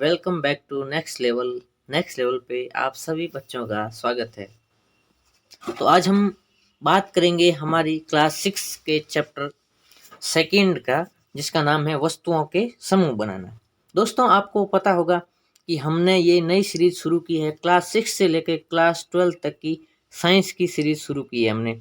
Welcome back to next level पे आप सभी बच्चों का स्वागत है। तो आज हम बात करेंगे हमारी क्लास 6 के चैप्टर सेकंड का, जिसका नाम है वस्तुओं के समूह बनाना। दोस्तों, आपको पता होगा कि हमने ये नई सीरीज शुरू की है। क्लास 6 से लेकर क्लास 12 तक की साइंस की सीरीज शुरू की है हमने,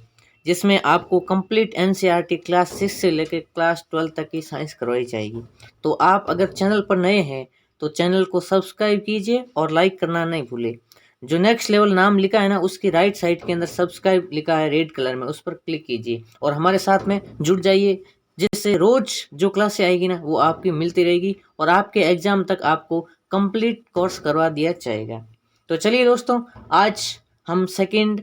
जिसमें आपको कंप्लीट एनसीईआरटी क्लास 6 से लेकर क्लास 12 तक की साइंस करवाई जाएगी। तो आप अगर चैनल पर नए हैं तो चैनल को सब्सक्राइब कीजिए और लाइक करना नहीं भूलें। जो नेक्स्ट लेवल नाम लिखा है ना, उसकी राइट साइड के अंदर सब्सक्राइब लिखा है रेड कलर में, उस पर क्लिक कीजिए और हमारे साथ में जुड़ जाइए, जिससे रोज जो क्लासें आएगी ना वो आपकी मिलती रहेगी और आपके एग्जाम तक आपको कंप्लीट कोर्स करवा दिया जाएगा। तो चलिए दोस्तों, आज हम सेकंड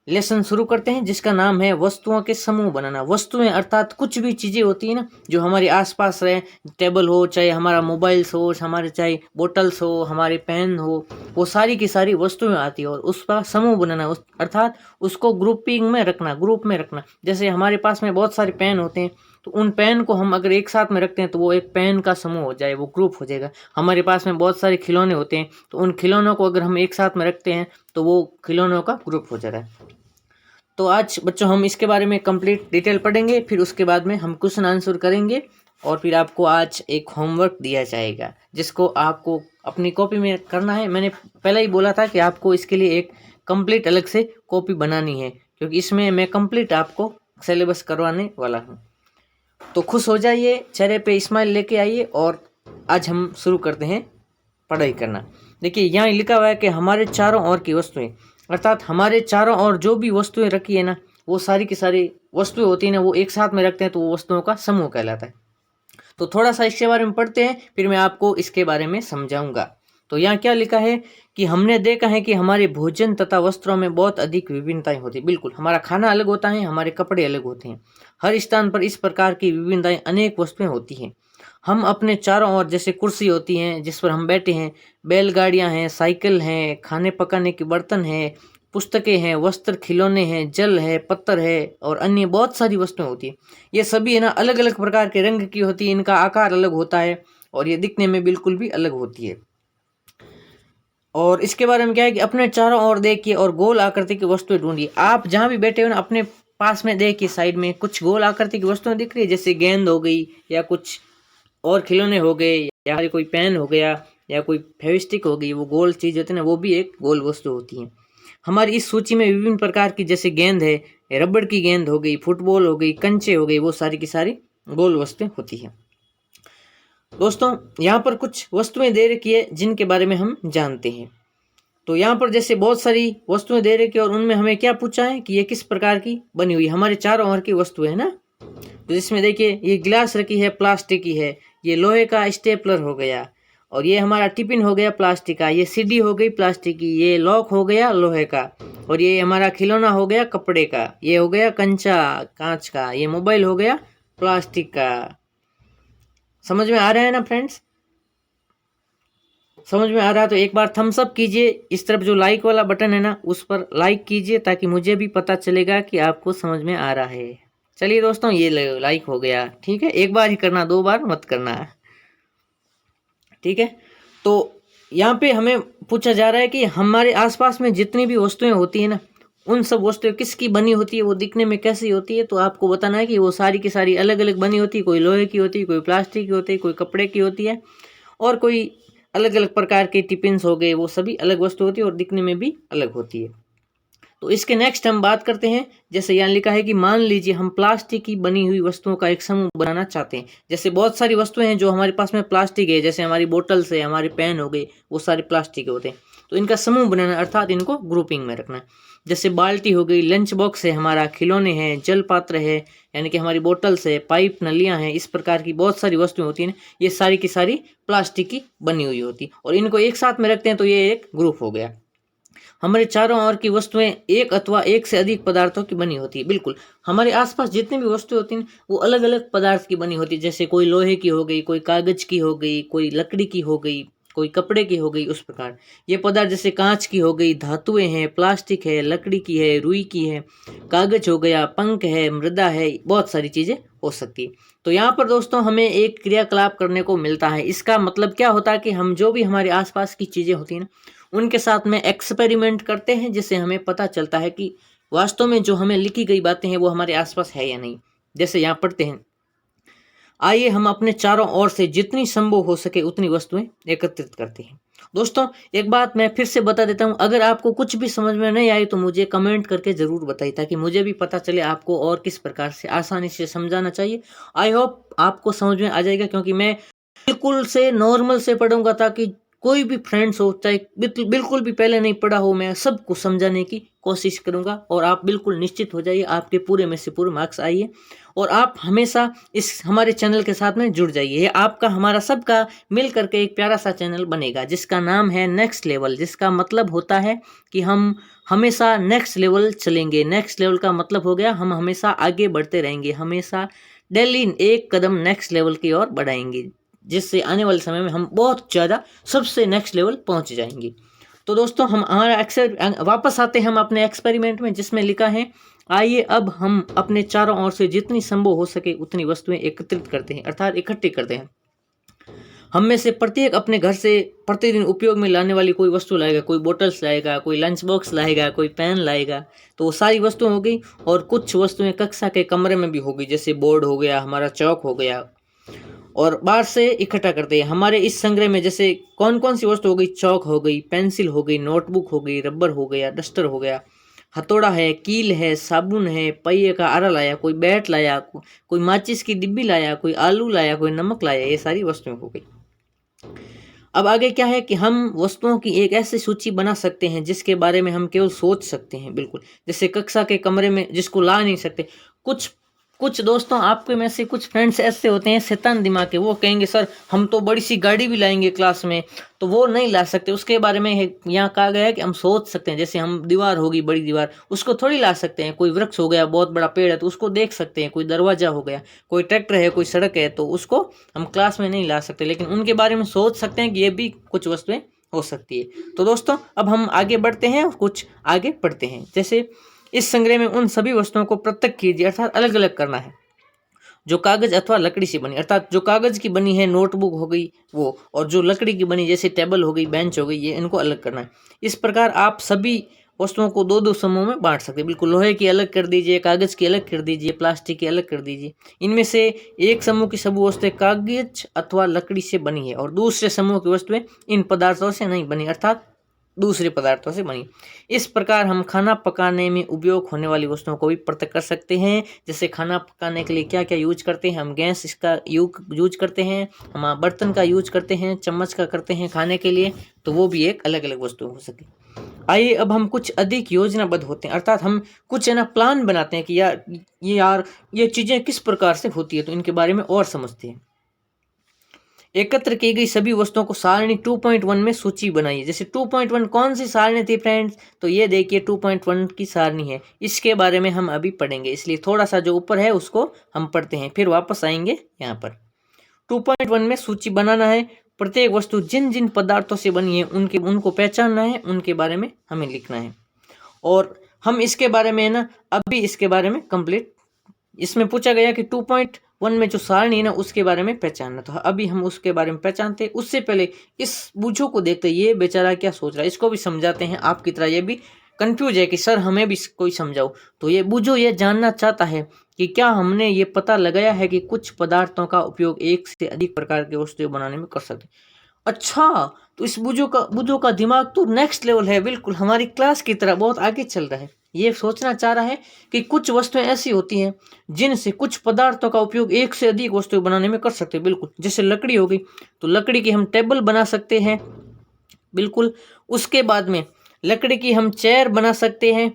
लेसन शुरू करते हैं, जिसका नाम है वस्तुओं के समूह बनाना। वस्तुएं अर्थात कुछ भी चीज़ें होती है ना जो हमारे आसपास रहे, टेबल हो, चाहे हमारा मोबाइल्स हो, हमारे चाहे बोटल्स हो, हमारे पेन हो, वो सारी की सारी वस्तुएं आती है और उसका समूह बनाना, अर्थात उसको ग्रुपिंग में रखना, ग्रुप में रखना। जैसे हमारे पास में बहुत सारे पेन होते हैं, तो उन पेन को हम अगर एक साथ में रखते हैं तो वो एक पेन का समूह हो जाए, वो ग्रुप हो जाएगा। हमारे पास में बहुत सारे खिलौने होते हैं, तो उन खिलौनों को अगर हम एक साथ में रखते हैं तो वो खिलौनों का ग्रुप हो जाता है। तो आज बच्चों हम इसके बारे में कंप्लीट डिटेल पढ़ेंगे, फिर उसके बाद में हम क्वेश्चन आंसर करेंगे और फिर आपको आज एक होमवर्क दिया जाएगा, जिसको आपको अपनी कॉपी में करना है। मैंने पहले ही बोला था कि आपको इसके लिए एक कंप्लीट अलग से कॉपी बनानी है, क्योंकि इसमें मैं कंप्लीट आपको सिलेबस करवाने वाला हूँ। तो खुश हो जाइए, चेहरे पे स्माइल लेके आइए और आज हम शुरू करते हैं पढ़ाई करना। देखिए, यहाँ लिखा हुआ है कि हमारे चारों ओर की वस्तुएं, अर्थात हमारे चारों ओर जो भी वस्तुएं रखी है ना, वो सारी की सारी वस्तुएं होती है ना, वो एक साथ में रखते हैं तो वो वस्तुओं का समूह कहलाता है। तो थोड़ा सा इसके बारे में पढ़ते हैं, फिर मैं आपको इसके बारे में समझाऊंगा। तो यहाँ क्या लिखा है कि हमने देखा है कि हमारे भोजन तथा वस्त्रों में बहुत अधिक विभिन्नताएं होती है। बिल्कुल, हमारा खाना अलग होता है, हमारे कपड़े अलग होते हैं। हर स्थान पर इस प्रकार की विभिन्नताएं अनेक वस्तुएं होती हैं। हम अपने चारों ओर, जैसे कुर्सी होती हैं जिस पर हम बैठे हैं, बैलगाड़ियां हैं, साइकिल हैं, खाने पकाने के बर्तन हैं, पुस्तकें हैं, वस्त्र, खिलौने हैं, जल है, पत्थर है और अन्य बहुत सारी वस्तुएं होती हैं। ये सभी है ना अलग अलग प्रकार के रंग की होती है, इनका आकार अलग होता है और ये दिखने में बिल्कुल भी अलग होती है। और इसके बारे में क्या है कि अपने चारों ओर देखिए और गोल आकृति की वस्तुएं ढूंढिए। आप जहां भी बैठे हो ना, अपने पास में देखिए, साइड में कुछ गोल आकृति की वस्तुएं दिख रही है, जैसे गेंद हो गई या कुछ और खिलौने हो गए या कोई पेन हो गया या कोई फेविस्टिक हो गई। वो गोल चीज होती है ना, वो भी एक गोल वस्तु होती है। हमारी इस सूची में विभिन्न प्रकार की, जैसे गेंद है, रबड़ की गेंद हो गई, फुटबॉल हो गई, कंचे हो गई, वो सारी की सारी गोल वस्तुएं होती है। दोस्तों, यहाँ पर कुछ वस्तुएं दे रखी है जिनके बारे में हम जानते हैं। तो यहाँ पर जैसे बहुत सारी वस्तुएं दे रखी है और उनमें हमें क्या पूछा है कि ये किस प्रकार की बनी हुई, हमारे चारों ओर की वस्तुएं है ना। तो जिसमें देखिए, ये गिलास रखी है, प्लास्टिक की है, ये लोहे का स्टेपलर हो गया, और ये हमारा टिफिन हो गया प्लास्टिक का, ये सीढ़ी हो गई प्लास्टिक की, ये लॉक हो गया लोहे का, और ये हमारा खिलौना हो गया कपड़े का, ये हो गया कंचा कांच का, ये मोबाइल हो गया प्लास्टिक का। समझ में आ रहा है ना फ्रेंड्स? समझ में आ रहा है तो एक बार थम्स अप कीजिए। इस तरफ जो लाइक वाला बटन है ना, उस पर लाइक कीजिए, ताकि मुझे भी पता चलेगा कि आपको समझ में आ रहा है। चलिए दोस्तों, ये लाइक हो गया, ठीक है। एक बार ही करना, 2 बार मत करना, ठीक है। तो यहाँ पे हमें पूछा जा रहा है कि हमारे आसपास में जितनी भी वस्तुएं होती है ना, उन सब वस्तुएं किसकी बनी होती है, वो दिखने में कैसी होती है। तो आपको बताना है कि वो सारी की सारी अलग अलग बनी होती है। कोई लोहे की होती है, कोई प्लास्टिक की होती है, कोई कपड़े की होती है, और कोई अलग अलग प्रकार के टिफिन्स हो गए, वो सभी अलग वस्तु होती है और दिखने में भी अलग होती है। तो इसके नेक्स्ट हम बात करते हैं। जैसे यहाँ लिखा है कि मान लीजिए हम प्लास्टिक की बनी हुई वस्तुओं का एक समूह बनाना चाहते हैं। जैसे बहुत सारी वस्तुएं हैं जो हमारे पास में प्लास्टिक है, जैसे हमारी बोतल्स है, हमारे पेन हो गए, वो सारे प्लास्टिक के होते हैं। तो इनका समूह बनाना, अर्थात इनको ग्रुपिंग में रखना। जैसे बाल्टी हो गई, लंच बॉक्स है हमारा, खिलौने हैं, जल पात्र है, यानी कि हमारी बोतल्स है, पाइप, नलियाँ हैं, इस प्रकार की बहुत सारी वस्तुएं होती हैं ना, ये सारी की सारी प्लास्टिक की बनी हुई होती, और इनको एक साथ में रखते हैं तो ये एक ग्रुप हो गया। हमारे चारों ओर की वस्तुएं एक अथवा एक से अधिक पदार्थों की बनी होती है। बिल्कुल, हमारे आसपास जितनी भी वस्तुएं होती हैं वो अलग अलग पदार्थ की बनी होती है। जैसे कोई लोहे की हो गई, कोई कागज की हो गई, कोई लकड़ी की हो गई, कोई कपड़े की हो गई, उस प्रकार ये पदार्थ जैसे कांच की हो गई, धातुएं हैं, प्लास्टिक है, लकड़ी की है, रुई की है, कागज हो गया, पंख है, मृदा है, बहुत सारी चीजें हो सकती है। तो यहाँ पर दोस्तों हमें एक क्रियाकलाप करने को मिलता है। इसका मतलब क्या होता है कि हम जो भी हमारे आसपास की चीज़ें होती हैं ना, उनके साथ में एक्सपेरिमेंट करते हैं, जिससे हमें पता चलता है कि वास्तव में जो हमें लिखी गई बातें हैं वो हमारे आसपास है या नहीं। जैसे यहाँ पढ़ते हैं, आइए हम अपने चारों ओर से जितनी संभव हो सके उतनी वस्तुएं एकत्रित करते हैं। दोस्तों एक बात मैं फिर से बता देता हूं, अगर आपको कुछ भी समझ में नहीं आई तो मुझे कमेंट करके जरूर बताइए, ताकि मुझे भी पता चले आपको और किस प्रकार से आसानी से समझाना चाहिए। आई होप आपको समझ में आ जाएगा, क्योंकि मैं बिल्कुल से नॉर्मल से पढ़ूंगा, ताकि कोई भी फ्रेंड्स हो, चाहे बिल्कुल भी पहले नहीं पढ़ा हो, मैं सबको समझाने की कोशिश करूंगा। और आप बिल्कुल निश्चित हो जाइए, आपके पूरे में से पूरे मार्क्स आइए, और आप हमेशा इस हमारे चैनल के साथ में जुड़ जाइए। ये आपका हमारा सबका मिल करके एक प्यारा सा चैनल बनेगा, जिसका नाम है नेक्स्ट लेवल, जिसका मतलब होता है कि हम हमेशा नेक्स्ट लेवल चलेंगे। नेक्स्ट लेवल का मतलब हो गया हम हमेशा आगे बढ़ते रहेंगे, हमेशा डेली एक कदम नेक्स्ट लेवल की ओर बढ़ाएंगे, जिससे आने वाले समय में हम बहुत ज़्यादा सबसे नेक्स्ट लेवल पहुंच जाएंगे। तो दोस्तों हम हमारा वापस आते हैं हम अपने एक्सपेरिमेंट में, जिसमें लिखा है, आइए अब हम अपने चारों ओर से जितनी संभव हो सके उतनी वस्तुएं एकत्रित करते हैं, अर्थात इकट्ठी करते हैं। हम में से प्रत्येक अपने घर से प्रतिदिन उपयोग में लाने वाली कोई वस्तु लाएगा, कोई बोतल्स लाएगा, कोई लंच बॉक्स लाएगा, कोई पेन लाएगा। तो वो सारी वस्तुएं हो गई, और कुछ वस्तुएं कक्षा के कमरे में भी होगी, जैसे बोर्ड हो गया, हमारा चौक हो गया, और बाहर से इकट्ठा करते हैं। हमारे इस संग्रह में जैसे कौन कौन सी वस्तु हो गई, चौक हो गई, पेंसिल हो गई, नोटबुक हो गई, रबर हो गया, डस्टर हो गया, हथौड़ा है, कील है, साबुन है, पहिए का आरा लाया, कोई बैट लाया, कोई माचिस की डिब्बी लाया, कोई आलू लाया, कोई नमक लाया, ये सारी वस्तुएं हो गई। अब आगे क्या है कि हम वस्तुओं की एक ऐसी सूची बना सकते हैं जिसके बारे में हम केवल सोच सकते हैं, बिल्कुल जैसे कक्षा के कमरे में जिसको ला नहीं सकते। कुछ कुछ दोस्तों आपके में से कुछ फ्रेंड्स ऐसे होते हैं शैतान दिमाग के, वो कहेंगे सर हम तो बड़ी सी गाड़ी भी लाएंगे क्लास में, तो वो नहीं ला सकते। उसके बारे में यहाँ कहा गया है कि हम सोच सकते हैं, जैसे हम दीवार होगी, बड़ी दीवार, उसको थोड़ी ला सकते हैं। कोई वृक्ष हो गया, बहुत बड़ा पेड़ है, तो उसको देख सकते हैं। कोई दरवाजा हो गया, कोई ट्रैक्टर है, कोई सड़क है, तो उसको हम क्लास में नहीं ला सकते, लेकिन उनके बारे में सोच सकते हैं कि ये भी कुछ वस्तुएं हो सकती है। तो दोस्तों अब हम आगे बढ़ते हैं और कुछ आगे पढ़ते हैं। जैसे इस संग्रह में उन सभी वस्तुओं को पृथक कीजिए, अर्थात अलग अलग करना है, जो कागज अथवा लकड़ी से बनी, अर्थात जो कागज की बनी है नोटबुक हो गई वो, और जो लकड़ी की बनी जैसे टेबल हो गई, बेंच हो गई, ये इनको अलग करना है। इस प्रकार आप सभी वस्तुओं को दो दो समूह में बांट सकते हैं। बिल्कुल लोहे की अलग कर दीजिए, कागज की अलग कर दीजिए, प्लास्टिक की अलग कर दीजिए। इनमें से एक समूह की सभी वस्तुएं कागज अथवा लकड़ी से बनी है, और दूसरे समूह की वस्तुएं इन पदार्थों से नहीं बनी, अर्थात दूसरे पदार्थों से बनी। इस प्रकार हम खाना पकाने में उपयोग होने वाली वस्तुओं को भी पृथक कर सकते हैं। जैसे खाना पकाने के लिए क्या क्या यूज करते हैं, हम गैस इसका यूज करते हैं, हम बर्तन का यूज करते हैं, चम्मच का करते हैं खाने के लिए, तो वो भी एक अलग अलग वस्तु हो सके। आइए अब हम कुछ अधिक योजनाबद्ध होते हैं, अर्थात हम कुछ है ना प्लान बनाते हैं कि यार ये चीज़ें किस प्रकार से होती है, तो इनके बारे में और समझते हैं। एकत्र की गई सभी वस्तुओं को सारणी 2.1 में सूची बनाइए। जैसे 2.1 कौन सी सारणी थी फ्रेंड्स, तो ये देखिए 2.1 की सारणी है, इसके बारे में हम अभी पढ़ेंगे, इसलिए थोड़ा सा जो ऊपर है उसको हम पढ़ते हैं, फिर वापस आएंगे यहाँ पर। 2.1 में सूची बनाना है, प्रत्येक वस्तु जिन जिन पदार्थों से बनी है उनको पहचानना है, उनके बारे में हमें लिखना है। और हम इसके बारे में ना अभी इसके बारे में कंप्लीट, इसमें पूछा गया कि 2.1 में जो सारणी है ना उसके बारे में पहचानना, तो अभी हम उसके बारे में पहचानते हैं। उससे पहले इस बूझो को देखते ये बेचारा क्या सोच रहा है, इसको भी समझाते हैं। आपकी तरह ये भी कंफ्यूज है कि सर हमें भी कोई समझाओ। तो ये बूझो ये जानना चाहता है कि क्या हमने ये पता लगाया है कि कुछ पदार्थों का उपयोग एक से अधिक प्रकार के वस्तुएं बनाने में कर सकते हैं। अच्छा, तो इस बूझो का दिमाग तो नेक्स्ट लेवल है, बिल्कुल हमारी क्लास की तरह बहुत आगे चल रहा है। ये सोचना चाह रहा है कि कुछ वस्तुएं ऐसी होती हैं जिनसे कुछ पदार्थों का उपयोग एक से अधिक वस्तुएं बनाने में कर सकते हैं। बिल्कुल जैसे लकड़ी हो गई, तो लकड़ी की हम टेबल बना सकते हैं, बिल्कुल। उसके बाद में लकड़ी की हम चेयर बना सकते हैं,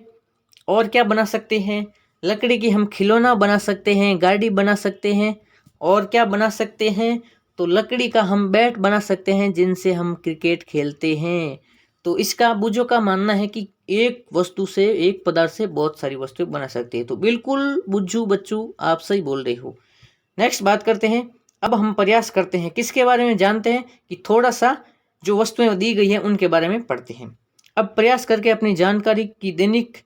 और क्या बना सकते हैं, लकड़ी की हम खिलौना बना सकते हैं, गाड़ी बना सकते हैं, और क्या बना सकते हैं, तो लकड़ी का हम बैट बना सकते हैं जिनसे हम क्रिकेट खेलते हैं। तो इसका बुझो का मानना है कि एक वस्तु से, एक पदार्थ से बहुत सारी वस्तुएं बना सकते हैं। तो बिल्कुल बुज्जू बच्चू आप सही बोल रहे हो। नेक्स्ट बात करते हैं, अब हम प्रयास करते हैं किसके बारे में जानते हैं कि थोड़ा सा जो वस्तुएं दी गई है उनके बारे में पढ़ते हैं। अब प्रयास करके अपनी जानकारी की दैनिक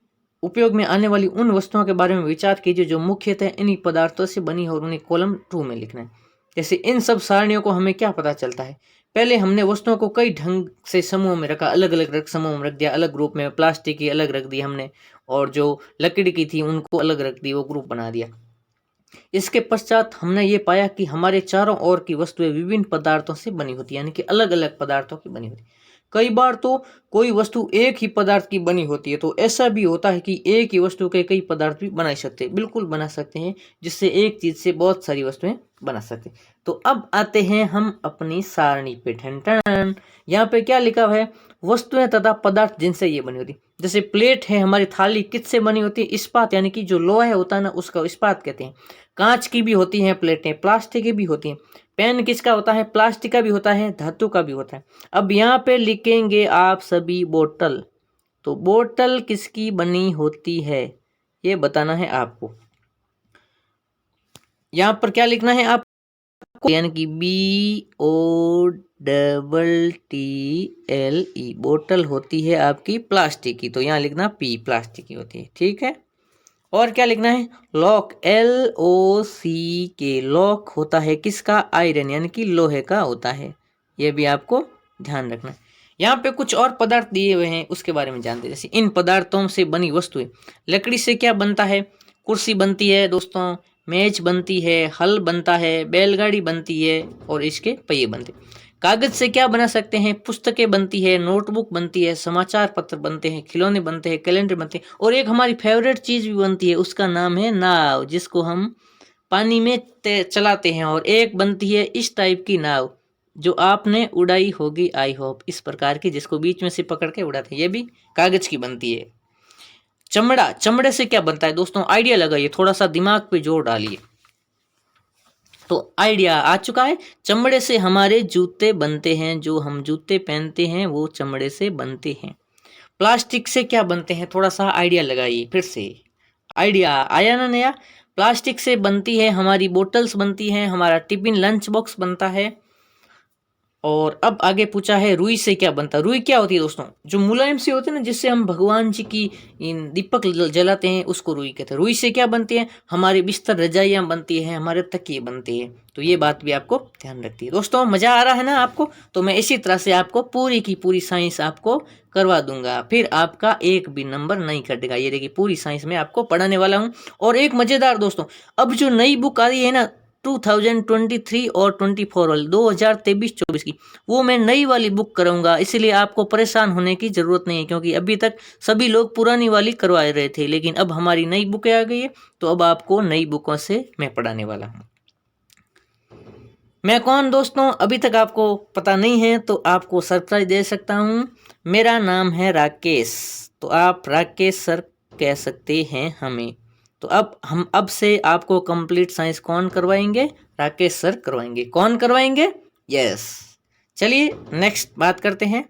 उपयोग में आने वाली उन वस्तुओं के बारे में विचार कीजिए जो मुख्यतः इन्हीं पदार्थों से बनी हो और उन्हें कॉलम 2 में लिखना है। जैसे इन सब सारणियों को हमें क्या पता चलता है, पहले हमने वस्तुओं को कई ढंग से समूह में रखा, अलग अलग समूह में रख दिया, अलग ग्रुप में, प्लास्टिक की अलग रख दी हमने और जो लकड़ी की थी उनको अलग रख दी, वो ग्रुप बना दिया। इसके पश्चात हमने ये पाया कि हमारे चारों ओर की वस्तुएं विभिन्न पदार्थों से बनी होती है, यानी कि अलग अलग पदार्थों की बनी होती है। कई बार तो कोई वस्तु एक ही पदार्थ की बनी होती है, तो ऐसा भी होता है कि एक ही वस्तु के कई पदार्थ भी बना सकते हैं, बिल्कुल बना सकते हैं, जिससे एक चीज से बहुत सारी वस्तुएं बना सकते हैं। तो अब आते हैं हम अपनी सारणी पे। ठन ठन, यहाँ पे क्या लिखा हुआ है, वस्तुएं तथा पदार्थ जिनसे ये बनी होती। जैसे प्लेट है, हमारी थाली किससे बनी होती है, इस्पात, यानी कि जो लोहा होता है ना उसका इस्पात कहते हैं। कांच की भी होती हैं प्लेटें, प्लास्टिक की भी होती हैं। पेन किसका होता है, प्लास्टिक का भी होता है, धातु का भी होता है। अब यहाँ पे लिखेंगे आप सभी बोतल, तो बोतल किसकी बनी होती है ये बताना है आपको। यहाँ पर क्या लिखना है आपको, यानी कि BOTTLE, बोतल होती है आपकी प्लास्टिक की, तो यहाँ लिखना P, प्लास्टिक की होती है, ठीक है। और क्या लिखना है, लॉक, LOCK, लॉक होता है किसका, आयरन, यानी कि लोहे का होता है, ये भी आपको ध्यान रखना है। यहाँ पे कुछ और पदार्थ दिए हुए हैं, उसके बारे में जानते हैं। जैसे इन पदार्थों से बनी वस्तुएं, लकड़ी से क्या बनता है, कुर्सी बनती है दोस्तों, मेज बनती है, हल बनता है, बैलगाड़ी बनती है और इसके पहिए बनते हैं। कागज से क्या बना सकते हैं, पुस्तकें बनती है, नोटबुक बनती है, समाचार पत्र बनते हैं, खिलौने बनते हैं, कैलेंडर बनते हैं, और एक हमारी फेवरेट चीज भी बनती है, उसका नाम है नाव, जिसको हम पानी में चलाते हैं। और एक बनती है इस टाइप की नाव जो आपने उड़ाई होगी, आई होप, इस प्रकार की, जिसको बीच में से पकड़ के उड़ाते हैं, ये भी कागज की बनती है। चमड़ा, चमड़े से क्या बनता है दोस्तों, आइडिया लगाइए, थोड़ा सा दिमाग पे जोर डालिए। तो आइडिया आ चुका है, चमड़े से हमारे जूते बनते हैं, जो हम जूते पहनते हैं वो चमड़े से बनते हैं। प्लास्टिक से क्या बनते हैं, थोड़ा सा आइडिया लगाइए, फिर से आइडिया आया ना नया। प्लास्टिक से बनती है हमारी बोतल्स बनती हैं, हमारा टिफिन लंच बॉक्स बनता है। और अब आगे पूछा है रुई से क्या बनता है। रुई क्या होती है दोस्तों, जो मुलायम से होते हैं ना, जिससे हम भगवान जी की दीपक जलाते हैं, उसको रुई कहते हैं। रुई से क्या बनती है, हमारे बिस्तर, रजाइयाँ बनती है, हमारे तकिए बनते हैं। तो ये बात भी आपको ध्यान रखती है। दोस्तों मजा आ रहा है ना आपको, तो मैं इसी तरह से आपको पूरी की पूरी साइंस आपको करवा दूंगा, फिर आपका एक भी नंबर नहीं कटेगा। ये देखिए पूरी साइंस में आपको पढ़ाने वाला हूँ। और एक मजेदार दोस्तों, अब जो नई बुक आ रही है ना 2023 और 24 वाली 2023-24 की, वो मैं नई वाली बुक कराऊंगा, इसलिए आपको परेशान होने की जरूरत नहीं है, क्योंकि अभी तक सभी लोग पुरानी वाली करवा रहे थे, लेकिन अब हमारी नई बुकें आ गई है, तो अब आपको नई बुकों से मैं पढ़ाने वाला हूँ। मैं कौन दोस्तों, अभी तक आपको पता नहीं है तो आपको सरप्राइज दे सकता हूँ। मेरा नाम है राकेश, तो आप राकेश सर कह सकते हैं हमें। तो अब से आपको कंप्लीट साइंस कौन करवाएंगे, राकेश सर करवाएंगे। कौन करवाएंगे, यस। चलिए नेक्स्ट बात करते हैं।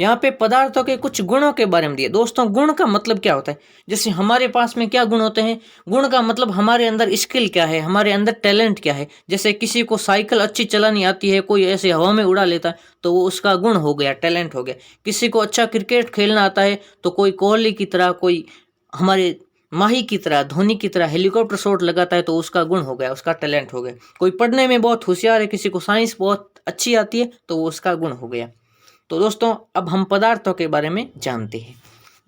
यहाँ पे पदार्थों के कुछ गुणों के बारे में दिए। दोस्तों गुण का मतलब क्या होता है, जैसे हमारे पास में क्या गुण होते हैं, गुण का मतलब हमारे अंदर स्किल क्या है, हमारे अंदर टैलेंट क्या है। जैसे किसी को साइकिल अच्छी चलानी आती है, कोई ऐसे हवा में उड़ा लेता है, तो वो उसका गुण हो गया, टैलेंट हो गया। किसी को अच्छा क्रिकेट खेलना आता है, तो कोई कोहली की तरह, कोई हमारे माही की तरह, धोनी की तरह हेलीकॉप्टर शॉट लगाता है, तो उसका गुण हो गया, उसका टैलेंट हो गया। कोई पढ़ने में बहुत होशियार है, किसी को साइंस बहुत अच्छी आती है, तो वो उसका गुण हो गया। तो दोस्तों अब हम पदार्थों के बारे में जानते हैं।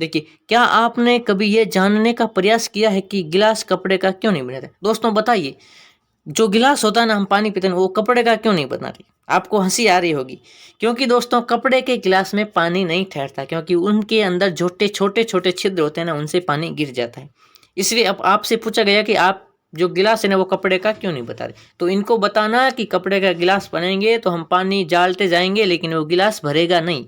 देखिए, क्या आपने कभी ये जानने का प्रयास किया है कि गिलास कपड़े का क्यों नहीं बनाते। दोस्तों बताइए, जो गिलास होता है ना, हम पानी पीते हैं, वो कपड़े का क्यों नहीं बनाते। आपको हंसी आ रही होगी, क्योंकि दोस्तों कपड़े के गिलास में पानी नहीं ठहरता, क्योंकि उनके अंदर छोटे छोटे छोटे छिद्र होते हैं ना, उनसे पानी गिर जाता है। इसलिए अब आपसे पूछा गया कि आप जो गिलास है ना वो कपड़े का क्यों नहीं बता रहे। तो इनको बताना कि कपड़े का गिलास बनेंगे तो हम पानी डालते जाएंगे, लेकिन वो गिलास भरेगा नहीं।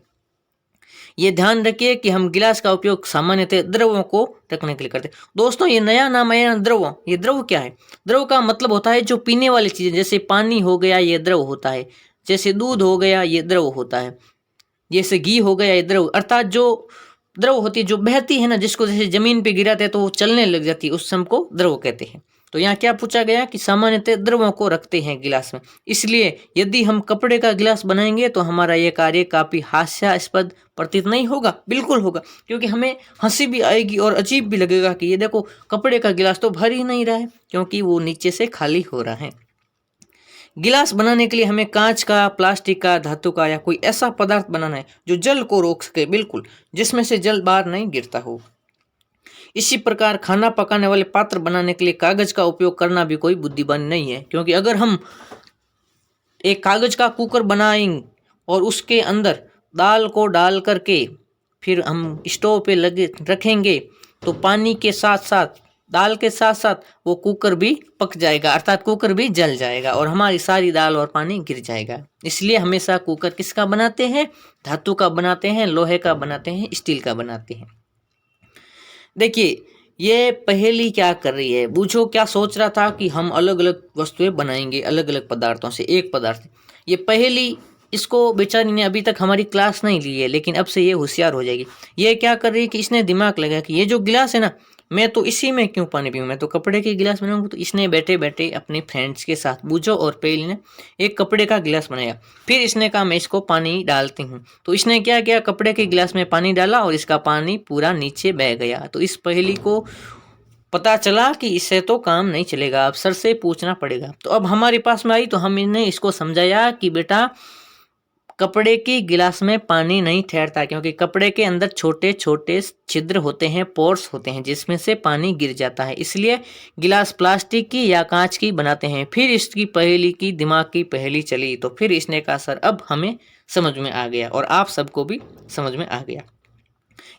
ये ध्यान रखिए कि हम गिलास का उपयोग सामान्यतः द्रवों को रखने के लिए करते हैं। दोस्तों ये नया नाम है द्रव। ये द्रव क्या है, द्रव का मतलब होता है जो पीने वाली चीजें, जैसे पानी हो गया ये द्रव होता है, जैसे दूध हो गया ये द्रव होता है, जैसे घी हो गया ये द्रव, अर्थात जो द्रव होती है जो बहती है ना, जिसको जैसे जमीन पे गिराते हैं तो वो चलने लग जाती है, उस सब को द्रव कहते हैं। तो यहाँ क्या पूछा गया कि सामान्यतः द्रवों को रखते हैं गिलास में, इसलिए यदि हम कपड़े का गिलास बनाएंगे तो हमारा यह कार्य काफी हास्यास्पद प्रतीत नहीं होगा? बिल्कुल होगा, क्योंकि हमें हंसी भी आएगी और अजीब भी लगेगा कि ये देखो कपड़े का गिलास तो भर ही नहीं रहा है, क्योंकि वो नीचे से खाली हो रहा है। गिलास बनाने के लिए हमें कांच का, प्लास्टिक का, धातु का या कोई ऐसा पदार्थ बनाना है जो जल को रोक सके, बिल्कुल, जिसमें से जल बाहर नहीं गिरता हो। इसी प्रकार खाना पकाने वाले पात्र बनाने के लिए कागज का उपयोग करना भी कोई बुद्धिमानी नहीं है, क्योंकि अगर हम एक कागज का कुकर बनाएंगे और उसके अंदर दाल को डाल करके फिर हम स्टोव पे लगे रखेंगे तो पानी के साथ साथ, दाल के साथ साथ वो कुकर भी पक जाएगा, अर्थात कुकर भी जल जाएगा और हमारी सारी दाल और पानी गिर जाएगा। इसलिए हमेशा कुकर किसका बनाते हैं? धातु का बनाते हैं, लोहे का बनाते हैं, स्टील का बनाते हैं। देखिए ये पहेली क्या कर रही है, बूझो क्या सोच रहा था कि हम अलग अलग वस्तुएं बनाएंगे अलग अलग पदार्थों से एक पदार्थ। ये पहेली, इसको बेचारी ने अभी तक हमारी क्लास नहीं ली है, लेकिन अब से ये होशियार हो जाएगी। ये क्या कर रही है कि इसने दिमाग लगाया कि ये जो गिलास है ना, मैं तो इसी में क्यों पानी पीऊँ, मैं तो कपड़े के गिलास बनाऊंगा। तो इसने बैठे बैठे अपने फ्रेंड्स के साथ, बूझो और पहेली ने एक कपड़े का गिलास बनाया, फिर इसने कहा मैं इसको पानी डालती हूँ। तो इसने क्या किया, कपड़े के गिलास में पानी डाला और इसका पानी पूरा नीचे बह गया। तो इस पहेली को पता चला कि इससे तो काम नहीं चलेगा, अब सर से पूछना पड़ेगा। तो अब हमारे पास में आई तो हमने इसको समझाया कि बेटा कपड़े की गिलास में पानी नहीं ठहरता, क्योंकि कपड़े के अंदर छोटे छोटे छिद्र होते हैं, पोर्स होते हैं, जिसमें से पानी गिर जाता है, इसलिए गिलास प्लास्टिक की या कांच की बनाते हैं। फिर इसकी पहेली की दिमाग की पहेली चली, तो फिर इसने कहा सर अब हमें समझ में आ गया और आप सबको भी समझ में आ गया।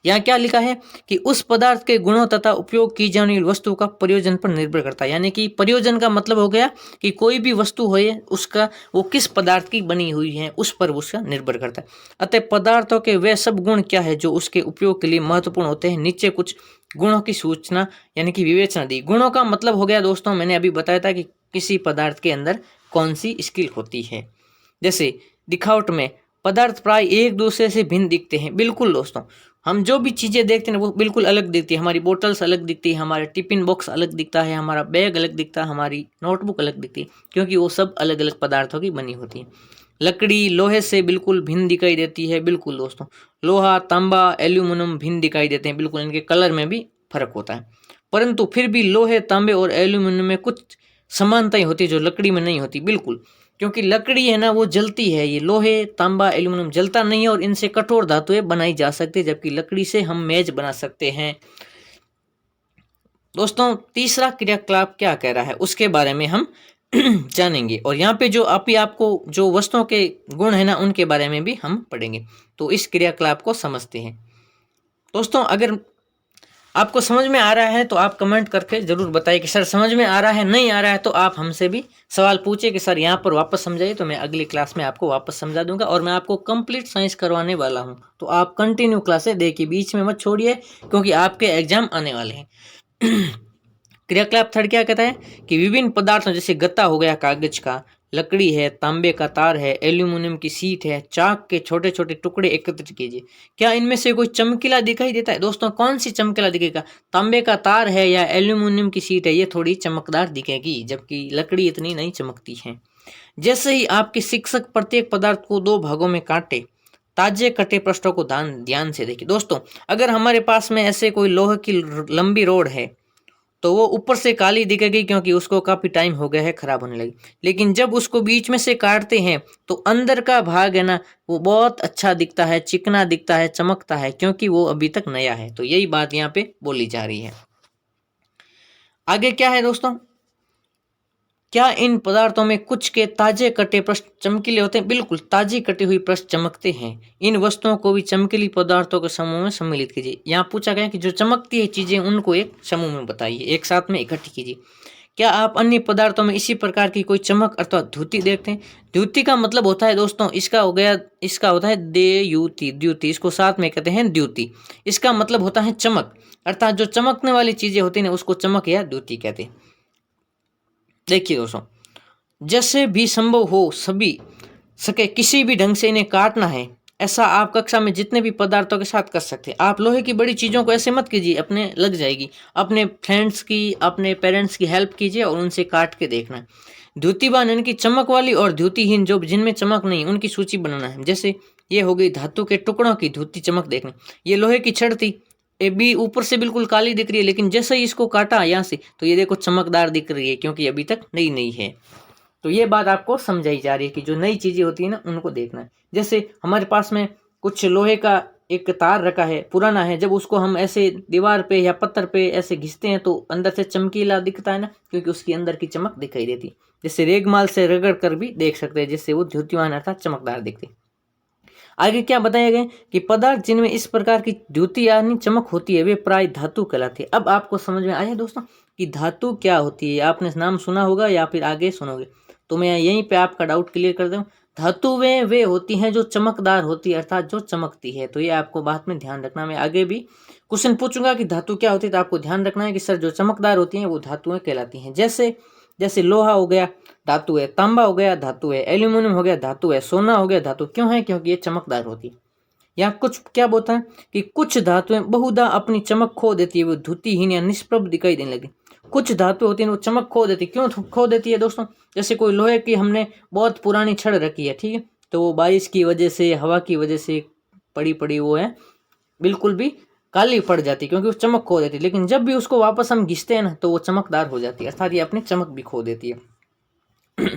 यहाँ क्या लिखा है कि उस पदार्थ के गुणों तथा उपयोग की जाने वाली वस्तु का प्रयोजन पर निर्भर करता है। यानी कि प्रयोजन का मतलब हो गया कि कोई भी वस्तु हो उसका वो किस पदार्थ की बनी हुई है उस पर उसका निर्भर करता है। अतः पदार्थों के वे सब गुण क्या है जो उसके उपयोग के लिए महत्वपूर्ण होते हैं। नीचे कुछ गुणों की सूचना यानी कि विवेचना दी। गुणों का मतलब हो गया दोस्तों, मैंने अभी बताया था कि किसी पदार्थ के अंदर कौन सी स्किल होती है। जैसे दिखावट में पदार्थ प्राय एक दूसरे से भिन्न दिखते हैं। बिल्कुल दोस्तों, हम जो भी चीज़ें देखते हैं वो बिल्कुल अलग दिखती है। हमारी बोटल्स अलग दिखती है, हमारा टिफिन बॉक्स अलग दिखता है, हमारा बैग अलग दिखता है, हमारी नोटबुक अलग दिखती है, क्योंकि वो सब अलग अलग पदार्थों की बनी होती है। लकड़ी लोहे से बिल्कुल भिन्न दिखाई देती है। बिल्कुल दोस्तों, लोहा, तांबा, एल्यूमिनियम भिन्न दिखाई देते हैं, बिल्कुल इनके कलर में भी फर्क होता है, परंतु फिर भी लोहे, तांबे और एल्यूमिनियम में कुछ समानताएं होती है जो लकड़ी में नहीं होती। बिल्कुल, क्योंकि लकड़ी है ना वो जलती है, ये लोहे, तांबा, एल्यूमिनियम जलता नहीं है और इनसे कठोर धातुएं बनाई जा सकती है, जबकि लकड़ी से हम मेज बना सकते हैं। दोस्तों तीसरा क्रियाकलाप क्या कह रहा है उसके बारे में हम जानेंगे, और यहाँ पे जो आपको जो वस्तुओं के गुण है ना उनके बारे में भी हम पढ़ेंगे। तो इस क्रियाकलाप को समझते हैं। दोस्तों अगर आपको समझ में आ रहा है तो आप कमेंट करके जरूर बताइए कि सर समझ में आ रहा है, नहीं आ रहा है तो आप हमसे भी सवाल पूछिए कि सर यहाँ पर वापस समझाइए, तो मैं अगली क्लास में आपको वापस समझा दूंगा। और मैं आपको कंप्लीट साइंस करवाने वाला हूँ, तो आप कंटिन्यू क्लासें देखिए, बीच में मत छोड़िए, क्योंकि आपके एग्जाम आने वाले हैं। क्रियाकलाप थर्ड क्या कहता है कि विभिन्न पदार्थों जैसे गत्ता हो गया कागज का, लकड़ी है, तांबे का तार है, एल्यूमिनियम की सीट है, चाक के छोटे छोटे टुकड़े एकत्रित कीजिए। क्या इनमें से कोई चमकीला दिखाई देता है? दोस्तों कौन सी चमकीला दिखेगा? तांबे का तार है या एल्यूमिनियम की सीट है, ये थोड़ी चमकदार दिखेगी, जबकि लकड़ी इतनी नहीं चमकती है। जैसे ही आपके शिक्षक प्रत्येक पदार्थ को 2 भागों में काटे, ताजे कटे पृष्ठों को ध्यान से देखिए। दोस्तों अगर हमारे पास में ऐसे कोई लोहे की लंबी रोड है तो वो ऊपर से काली दिखेगी, क्योंकि उसको काफ़ी टाइम हो गया है, खराब होने लगी। लेकिन जब उसको बीच में से काटते हैं तो अंदर का भाग है ना वो बहुत अच्छा दिखता है, चिकना दिखता है, चमकता है, क्योंकि वो अभी तक नया है। तो यही बात यहाँ पे बोली जा रही है। आगे क्या है दोस्तों, क्या इन पदार्थों में कुछ के ताजे कटे पृष्ठ चमकीले होते हैं? बिल्कुल, ताजी कटी हुई पृष्ठ चमकते हैं। इन वस्तुओं को भी चमकीली पदार्थों के समूह में सम्मिलित कीजिए। यहाँ पूछा गया कि जो चमकती है चीजें उनको एक समूह में बताइए, एक साथ में इकट्ठी कीजिए। क्या आप अन्य पदार्थों में इसी प्रकार की कोई चमक अथवा द्युति देखते हैं? द्युति का मतलब होता है दोस्तों, इसका होता है द्युति। द्युति इसको साथ में कहते हैं द्युति। इसका मतलब होता है चमक, अर्थात जो चमकने वाली चीजें होती है उसको चमक या द्युति कहते हैं। देखिए दोस्तों, जैसे भी संभव हो सके किसी भी ढंग से इन्हें काटना है ऐसा आप कक्षा में जितने भी पदार्थों के साथ कर सकते हैं। आप लोहे की बड़ी चीज़ों को ऐसे मत कीजिए, अपने लग जाएगी। अपने फ्रेंड्स की, अपने पेरेंट्स की हेल्प कीजिए और उनसे काट के देखना। द्युतिवान यानी कि चमक वाली और द्युतिहीन, जो जिनमें चमक नहीं, उनकी सूची बनाना है। जैसे ये हो गई धातु के टुकड़ों की द्युति चमक देखनी। ये लोहे की छड़ थी, ये भी ऊपर से बिल्कुल काली दिख रही है, लेकिन जैसे ही इसको काटा यहाँ से तो ये देखो चमकदार दिख रही है, क्योंकि अभी तक नई नई है। तो ये बात आपको समझाई जा रही है कि जो नई चीजें होती है ना, उनको देखना है। जैसे हमारे पास में कुछ लोहे का एक तार रखा है, पुराना है, जब उसको हम ऐसे दीवार पे या पत्थर पे ऐसे घिसते हैं तो अंदर से चमकीला दिखता है ना, क्योंकि उसकी अंदर की चमक दिखाई देती। जैसे रेगमाल से रगड़ कर भी देख सकते हैं, जिससे वो द्युतिवान अर्थात चमकदार दिखते। आगे क्या बताया गया कि पदार्थ जिनमें इस प्रकार की द्युति यानी चमक होती है वे प्राय धातु कहलाती है। अब आपको समझ में आया दोस्तों कि धातु क्या होती है। आपने नाम सुना होगा या फिर आगे सुनोगे, तो मैं यहीं पे आपका डाउट क्लियर कर दूं। धातुएं वे होती हैं जो चमकदार होती है, अर्थात जो चमकती है। तो ये आपको बात में ध्यान रखना। मैं आगे भी क्वेश्चन पूछूंगा कि धातु क्या होती है, तो आपको ध्यान रखना है कि सर जो चमकदार होती हैं वो धातुएं कहलाती हैं। जैसे जैसे लोहा हो गया धातु है, तांबा हो गया धातु है, एल्यूमिनियम हो गया धातु है, सोना हो गया धातु। क्यों है? क्योंकि ये चमकदार होती है। यहाँ कुछ क्या बोलता है कि कुछ धातुएं बहुधा अपनी चमक खो देती है, वो धुतिहीन या निष्प्रभ दिखाई देने लगी। कुछ धातु होती है वो चमक खो देती है। क्यों खो देती है दोस्तों? जैसे कोई लोहे की हमने बहुत पुरानी छड़ रखी है, ठीक है, तो वो बारिश की वजह से, हवा की वजह से पड़ी पड़ी वो है बिल्कुल भी काली पड़ जाती है, क्योंकि वो चमक खो देती है। लेकिन जब भी उसको वापस हम घिसते हैं ना, तो वो चमकदार हो जाती है, अर्थात ये अपनी चमक भी खो देती है।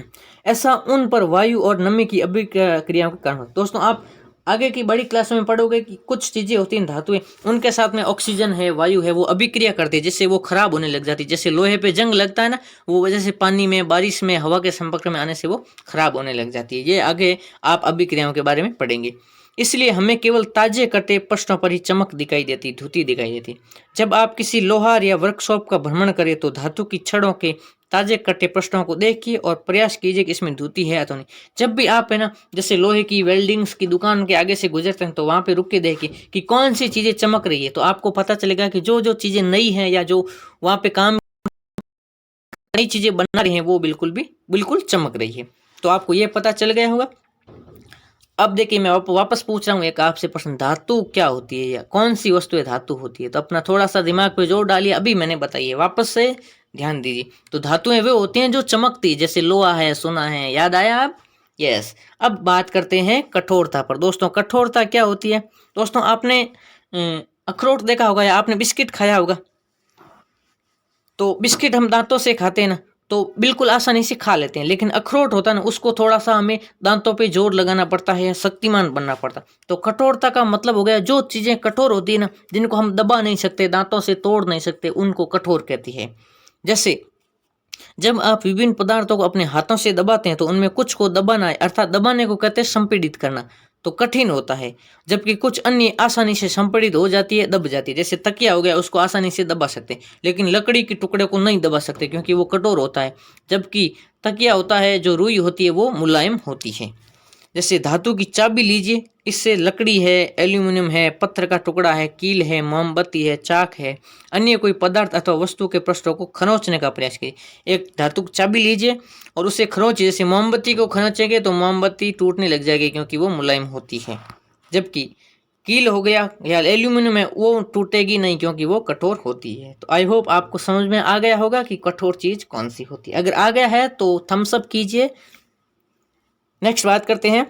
ऐसा उन पर वायु और नमी की अभिक्रियाओं के कारण। दोस्तों आप आगे की बड़ी क्लास में पढ़ोगे कि कुछ चीजें होती हैं धातुएं, उनके साथ में ऑक्सीजन है, वायु है, वो अभिक्रिया करती है, जिससे वो खराब होने लग जाती है। जैसे लोहे पे जंग लगता है ना, वो वजह से पानी में, बारिश में, हवा के संपर्क में आने से वो खराब होने लग जाती है। ये आगे आप अभिक्रियाओं के बारे में पढ़ेंगे। इसलिए हमें केवल ताजे कटे पृष्ठों पर ही चमक दिखाई देती, धुती दिखाई देती। जब आप किसी लोहार या वर्कशॉप का भ्रमण करें तो धातु की छड़ों के ताजे कटे पृष्ठों को देखिए और प्रयास कीजिए कि इसमें धुती है या तो नहीं। जब भी आप है ना, जैसे लोहे की वेल्डिंग्स की दुकान के आगे से गुजरते हैं, तो वहां पे रुक के देखिए कि कौन सी चीजें चमक रही है। तो आपको पता चलेगा कि जो जो चीजें नई हैं या जो वहां पे काम नई चीजें बना रही हैं, वो बिल्कुल चमक रही है। तो आपको ये पता चल गया होगा। अब देखिए मैं वापस पूछ रहा हूँ एक आपसे प्रश्न, धातु क्या होती है या कौन सी वस्तु धातु होती है? तो अपना थोड़ा सा दिमाग पे जोर डालिए, अभी मैंने बताइए, वापस से ध्यान दीजिए। तो धातुएं वे होती हैं जो चमकती, जैसे लोहा है, सोना है। याद आया अब? यस। अब बात करते हैं कठोरता पर। दोस्तों कठोरता क्या होती है? दोस्तों आपने अखरोट देखा होगा या आपने बिस्किट खाया होगा। तो बिस्किट हम दांतों से खाते हैं ना, तो बिल्कुल आसानी से खा लेते हैं। लेकिन अखरोट होता है ना, उसको थोड़ा सा हमें दांतों पे जोर लगाना पड़ता है, शक्तिमान बनना पड़ता है। तो कठोरता का मतलब हो गया जो चीजें कठोर होती है ना, जिनको हम दबा नहीं सकते, दांतों से तोड़ नहीं सकते, उनको कठोर कहती है। जैसे जब आप विभिन्न पदार्थों को अपने हाथों से दबाते हैं तो उनमें कुछ को दबाना है, अर्थात दबाने को कहते हैं संपीड़ित करना, तो कठिन होता है। जबकि कुछ अन्य आसानी से संपीड़ित हो जाती है, दब जाती है। जैसे तकिया हो गया, उसको आसानी से दबा सकते हैं, लेकिन लकड़ी के टुकड़े को नहीं दबा सकते, क्योंकि वो कठोर होता है। जबकि तकिया होता है, जो रुई होती है, वो मुलायम होती है। जैसे धातु की चाबी लीजिए, इससे लकड़ी है, एल्यूमिनियम है, पत्थर का टुकड़ा है, कील है, मोमबत्ती है, चाक है, अन्य कोई पदार्थ अथवा वस्तु के पृष्ठों को खरोंचने का प्रयास कीजिए। एक धातु की चाबी लीजिए और उसे खरोंचिए। जैसे मोमबत्ती को खरोंचेंगे तो मोमबत्ती टूटने लग जाएगी, क्योंकि वो मुलायम होती है। जबकि कील हो गया या एल्यूमिनियम है, वो टूटेगी नहीं, क्योंकि वो कठोर होती है। तो आई होप आपको समझ में आ गया होगा कि कठोर चीज कौन सी होती है। अगर आ गया है तो थम्स अप कीजिए। नेक्स्ट बात करते हैं,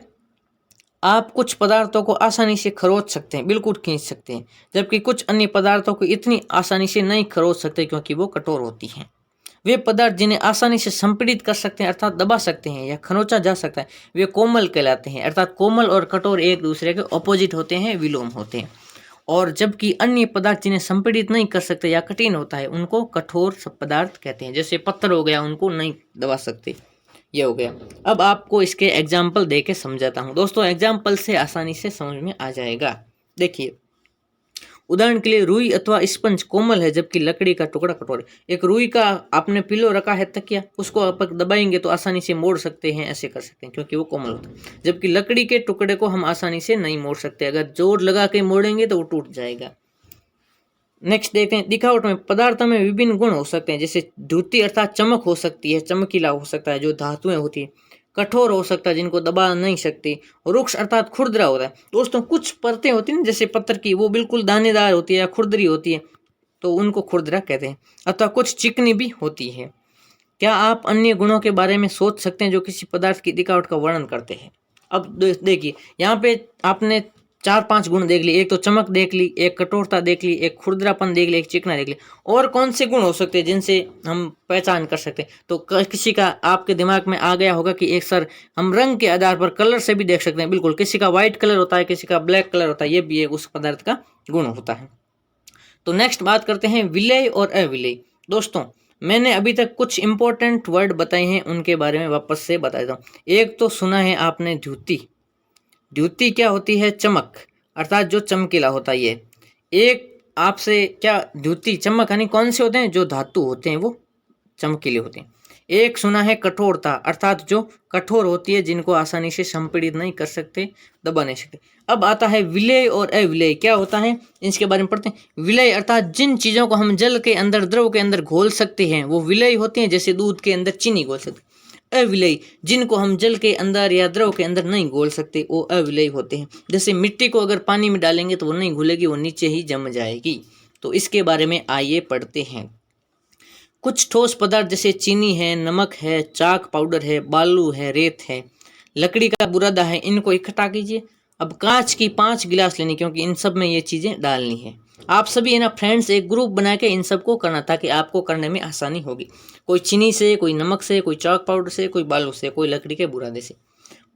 आप कुछ पदार्थों को आसानी से खरोच सकते हैं, बिल्कुल खींच सकते हैं, जबकि कुछ अन्य पदार्थों को इतनी आसानी से नहीं खरोच सकते, क्योंकि वो कठोर होती हैं। वे पदार्थ जिन्हें आसानी से संपीड़ित कर सकते हैं, अर्थात दबा सकते हैं या खरोचा जा सकता है, वे कोमल कहलाते हैं। अर्थात कोमल और कठोर एक दूसरे के ऑपोजिट होते हैं, विलोम होते हैं। और जबकि अन्य पदार्थ जिन्हें संपीड़ित नहीं कर सकते या कठिन होता है, उनको कठोर पदार्थ कहते हैं। जैसे पत्थर हो गया, उनको नहीं दबा सकते। ये हो गया। अब आपको इसके एग्जाम्पल दे के समझाता हूँ। दोस्तों एग्जाम्पल से आसानी से समझ में आ जाएगा। देखिए उदाहरण के लिए रुई अथवा स्पंज कोमल है, जबकि लकड़ी का टुकड़ा कठोर है। एक रुई का आपने पिलो रखा है, तकिया, उसको आप दबाएंगे तो आसानी से मोड़ सकते हैं, ऐसे कर सकते हैं, क्योंकि वो कोमल होता है। जबकि लकड़ी के टुकड़े को हम आसानी से नहीं मोड़ सकते, अगर जोर लगा के मोड़ेंगे तो वो टूट जाएगा। नेक्स्ट देखते हैं, दिखावट में पदार्थों में विभिन्न गुण हो सकते हैं। जैसे धुती अर्थात चमक हो सकती है, चमकीला हो सकता है, जो धातुएं होती है। कठोर हो सकता है जिनको दबा नहीं सकते, रुक्ष अर्थात खुरदरा होता है। दोस्तों कुछ परतें होती हैं जैसे पत्थर की, वो बिल्कुल दानेदार होती है या खुरदरी होती है, तो उनको खुरदरा कहते हैं, अथवा कुछ चिकनी भी होती है। क्या आप अन्य गुणों के बारे में सोच सकते हैं जो किसी पदार्थ की दिखावट का वर्णन करते हैं? अब देखिए यहाँ पे आपने 4-5 गुण देख लिए, एक तो चमक देख ली, एक कठोरता देख ली, एक खुरदरापन देख ली, एक चिकना देख ली। और कौन से गुण हो सकते हैं जिनसे हम पहचान कर सकते हैं? तो किसी का आपके दिमाग में आ गया होगा कि एक सर हम रंग के आधार पर कलर से भी देख सकते हैं। बिल्कुल, किसी का व्हाइट कलर होता है, किसी का ब्लैक कलर होता है, ये भी एक उस पदार्थ का गुण होता है। तो नेक्स्ट बात करते हैं विलेय और अविलेय। दोस्तों मैंने अभी तक कुछ इंपॉर्टेंट वर्ड बताए हैं, उनके बारे में वापस से बता देता हूँ। एक तो सुना है आपने द्युति। द्युति क्या होती है? चमक, अर्थात जो चमकीला होता है ये। एक आपसे क्या द्युति चमक यानी कौन से होते हैं? जो धातु होते हैं वो चमकीले होते हैं। एक सुना है कठोरता, अर्थात जो कठोर होती है, जिनको आसानी से संपीड़ित नहीं कर सकते, दबा नहीं सकते। अब आता है विलेय और अविलेय। क्या होता है इसके बारे में पढ़ते हैं। विलेय अर्थात जिन चीज़ों को हम जल के अंदर, द्रव के अंदर घोल सकते हैं वो विलेय होते हैं, जैसे दूध के अंदर चीनी घोल सकते हैं। अविलेय जिनको हम जल के अंदर या द्रव के अंदर नहीं घोल सकते, वो अविलेय होते हैं। जैसे मिट्टी को अगर पानी में डालेंगे तो वो नहीं घुलेगी, वो नीचे ही जम जाएगी। तो इसके बारे में आइए पढ़ते हैं। कुछ ठोस पदार्थ जैसे चीनी है, नमक है, चाक पाउडर है, बालू है, रेत है, लकड़ी का बुरादा है, इनको इकट्ठा कीजिए। अब कांच की 5 गिलास लेनी, क्योंकि इन सब में ये चीज़ें डालनी है। आप सभी है ना फ्रेंड्स एक ग्रुप बना के इन सबको करना, ताकि आपको करने में आसानी होगी। कोई चीनी से, कोई नमक से, कोई चाक पाउडर से, कोई बालू से, कोई लकड़ी के बुरादे से।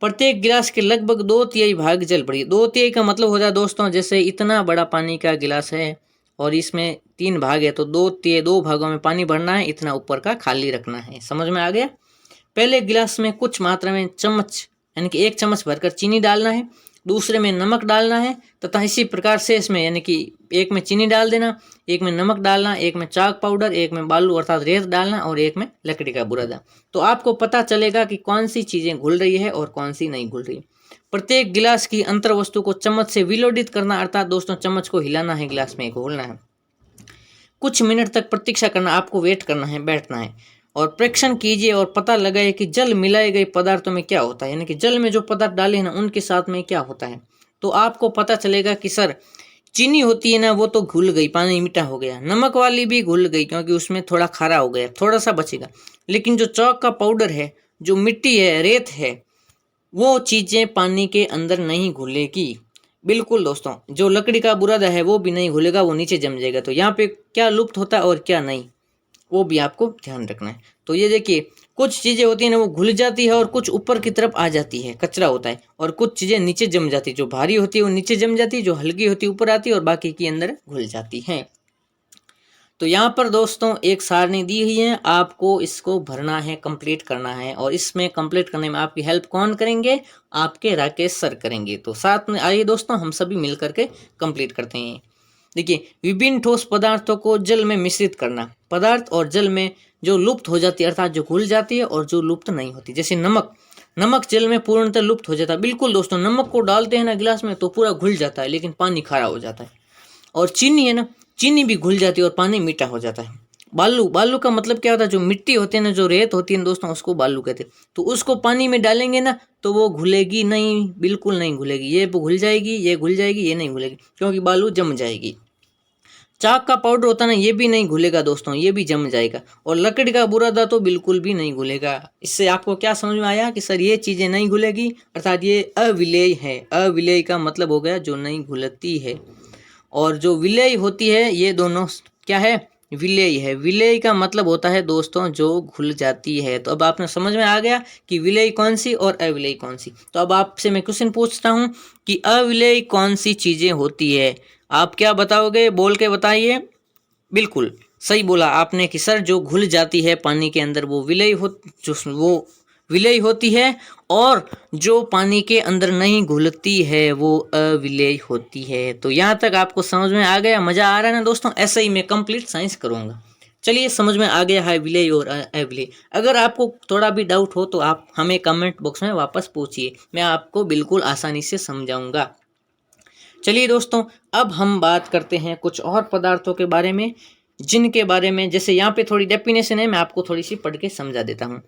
प्रत्येक गिलास के लगभग 2/3 भाग जल पड़ी। 2/3 का मतलब हो जाए दोस्तों, जैसे इतना बड़ा पानी का गिलास है और इसमें 3 भाग है, तो 2 भागों में पानी भरना है, इतना ऊपर का खाली रखना है। समझ में आ गया? पहले गिलास में कुछ मात्रा में चम्मच यानी कि 1 चम्मच भरकर चीनी डालना है, दूसरे में नमक डालना है, तथा इसी प्रकार से इसमें यानी कि एक में चीनी डाल देना, एक में नमक डालना, एक में चाक पाउडर, एक में बालू अर्थात रेत डालना और एक में लकड़ी का बुरादा। तो आपको पता चलेगा कि कौन सी चीज़ें घुल रही है और कौन सी नहीं घुल रही। प्रत्येक गिलास की अंतर वस्तु को चम्मच से विलोडित करना, अर्थात दोस्तों चम्मच को हिलाना है, गिलास में घोलना है। कुछ मिनट तक प्रतीक्षा करना, आपको वेट करना है, बैठना है और प्रेक्षण कीजिए और पता लगाए कि जल मिलाए गए पदार्थों में क्या होता है, यानी कि जल में जो पदार्थ डाले हैं ना उनके साथ में क्या होता है। तो आपको पता चलेगा कि सर चीनी होती है ना वो तो घुल गई, पानी मीठा हो गया, नमक वाली भी घुल गई क्योंकि उसमें थोड़ा खारा हो गया, थोड़ा सा बचेगा, लेकिन जो चौक का पाउडर है, जो मिट्टी है, रेत है, वो चीज़ें पानी के अंदर नहीं घुलेगी। बिल्कुल दोस्तों, जो लकड़ी का बुरादा है वो भी नहीं घुलेगा, वो नीचे जम जाएगा। तो यहाँ पे क्या लुप्त होता है और क्या नहीं, वो भी आपको ध्यान रखना है। तो ये देखिए कुछ चीज़ें होती हैं ना वो घुल जाती है और कुछ ऊपर की तरफ आ जाती है, कचरा होता है, और कुछ चीज़ें नीचे जम जाती है। जो भारी होती है वो नीचे जम जाती है, जो हल्की होती है ऊपर आती है और बाकी की अंदर घुल जाती है। तो यहाँ पर दोस्तों एक सारणी दी हुई है, आपको इसको भरना है, कंप्लीट करना है, और इसमें कंप्लीट करने में आपकी हेल्प कौन करेंगे? आपके राकेश सर करेंगे। तो साथ में आइए दोस्तों हम सभी मिल करके कंप्लीट करते हैं। देखिए विभिन्न ठोस पदार्थों को जल में मिश्रित करना, पदार्थ और जल में जो लुप्त हो जाती है अर्थात जो घुल जाती है और जो लुप्त नहीं होती, जैसे नमक, नमक जल में पूर्णतः लुप्त हो जाता है। बिल्कुल दोस्तों, नमक को डालते हैं ना गिलास में तो पूरा घुल जाता है, लेकिन पानी खारा हो जाता है। और चीनी है ना, चीनी भी घुल जाती है और पानी मीठा हो जाता है। बालू, बालू का मतलब क्या होता है? जो मिट्टी होती है ना, जो रेत होती है ना दोस्तों, उसको बालू कहते हैं। तो उसको पानी में डालेंगे ना तो वो घुलेगी नहीं, बिल्कुल नहीं घुलेगी। ये घुल जाएगी, ये घुल जाएगी, ये नहीं घुलेगी क्योंकि बालू जम जाएगी। चाक का पाउडर होता है ना, ये भी नहीं घुलेगा दोस्तों, ये भी जम जाएगा। और लकड़ी का बुरादा तो बिल्कुल भी नहीं घुलेगा। इससे आपको क्या समझ में आया कि सर ये चीज़ें नहीं घुलेगी, अर्थात ये अविलेय है। अविलेय का मतलब हो गया जो नहीं घुलती है, और जो विलेय होती है ये दोनों क्या है? विलेय है। विलेय का मतलब होता है दोस्तों जो घुल जाती है। तो अब आपने समझ में आ गया कि विलेय कौन सी और अविलेय कौन सी। तो अब आपसे मैं क्वेश्चन पूछता हूँ कि अविलेय कौन सी चीज़ें होती है? आप क्या बताओगे? बोल के बताइए। बिल्कुल सही बोला आपने कि सर जो घुल जाती है पानी के अंदर वो विलेय होती है, और जो पानी के अंदर नहीं घुलती है वो अविलेय होती है। तो यहाँ तक आपको समझ में आ गया? मज़ा आ रहा है ना दोस्तों? ऐसे ही मैं कंप्लीट साइंस करूँगा। चलिए समझ में आ गया है विलेय और अविलेय। अगर आपको थोड़ा भी डाउट हो तो आप हमें कमेंट बॉक्स में वापस पूछिए, मैं आपको बिल्कुल आसानी से समझाऊंगा। चलिए दोस्तों, अब हम बात करते हैं कुछ और पदार्थों के बारे में, जिनके बारे में जैसे यहाँ पे थोड़ी डेफिनेशन है, मैं आपको थोड़ी सी पढ़ के समझा देता हूँ।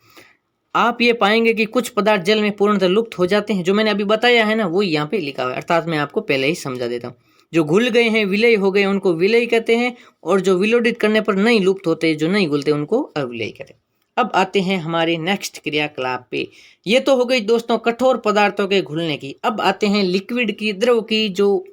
आप ये पाएंगे कि कुछ पदार्थ जल में पूर्णतः लुप्त हो जाते हैं। जो मैंने अभी बताया है ना, वो यहाँ पे लिखा हुआ है, अर्थात मैं आपको पहले ही समझा देता हूँ। जो घुल गए हैं, विलय हो गए, उनको विलय कहते हैं, और जो विलोडित करने पर नहीं लुप्त होते, जो नहीं घुलते, उनको अविलय कहते हैं। अब आते हैं हमारे नेक्स्ट क्रियाकलाप पे। ये तो हो गई दोस्तों कठोर पदार्थों के घुलने की। अब आते हैं लिक्विड की, द्रव की। जो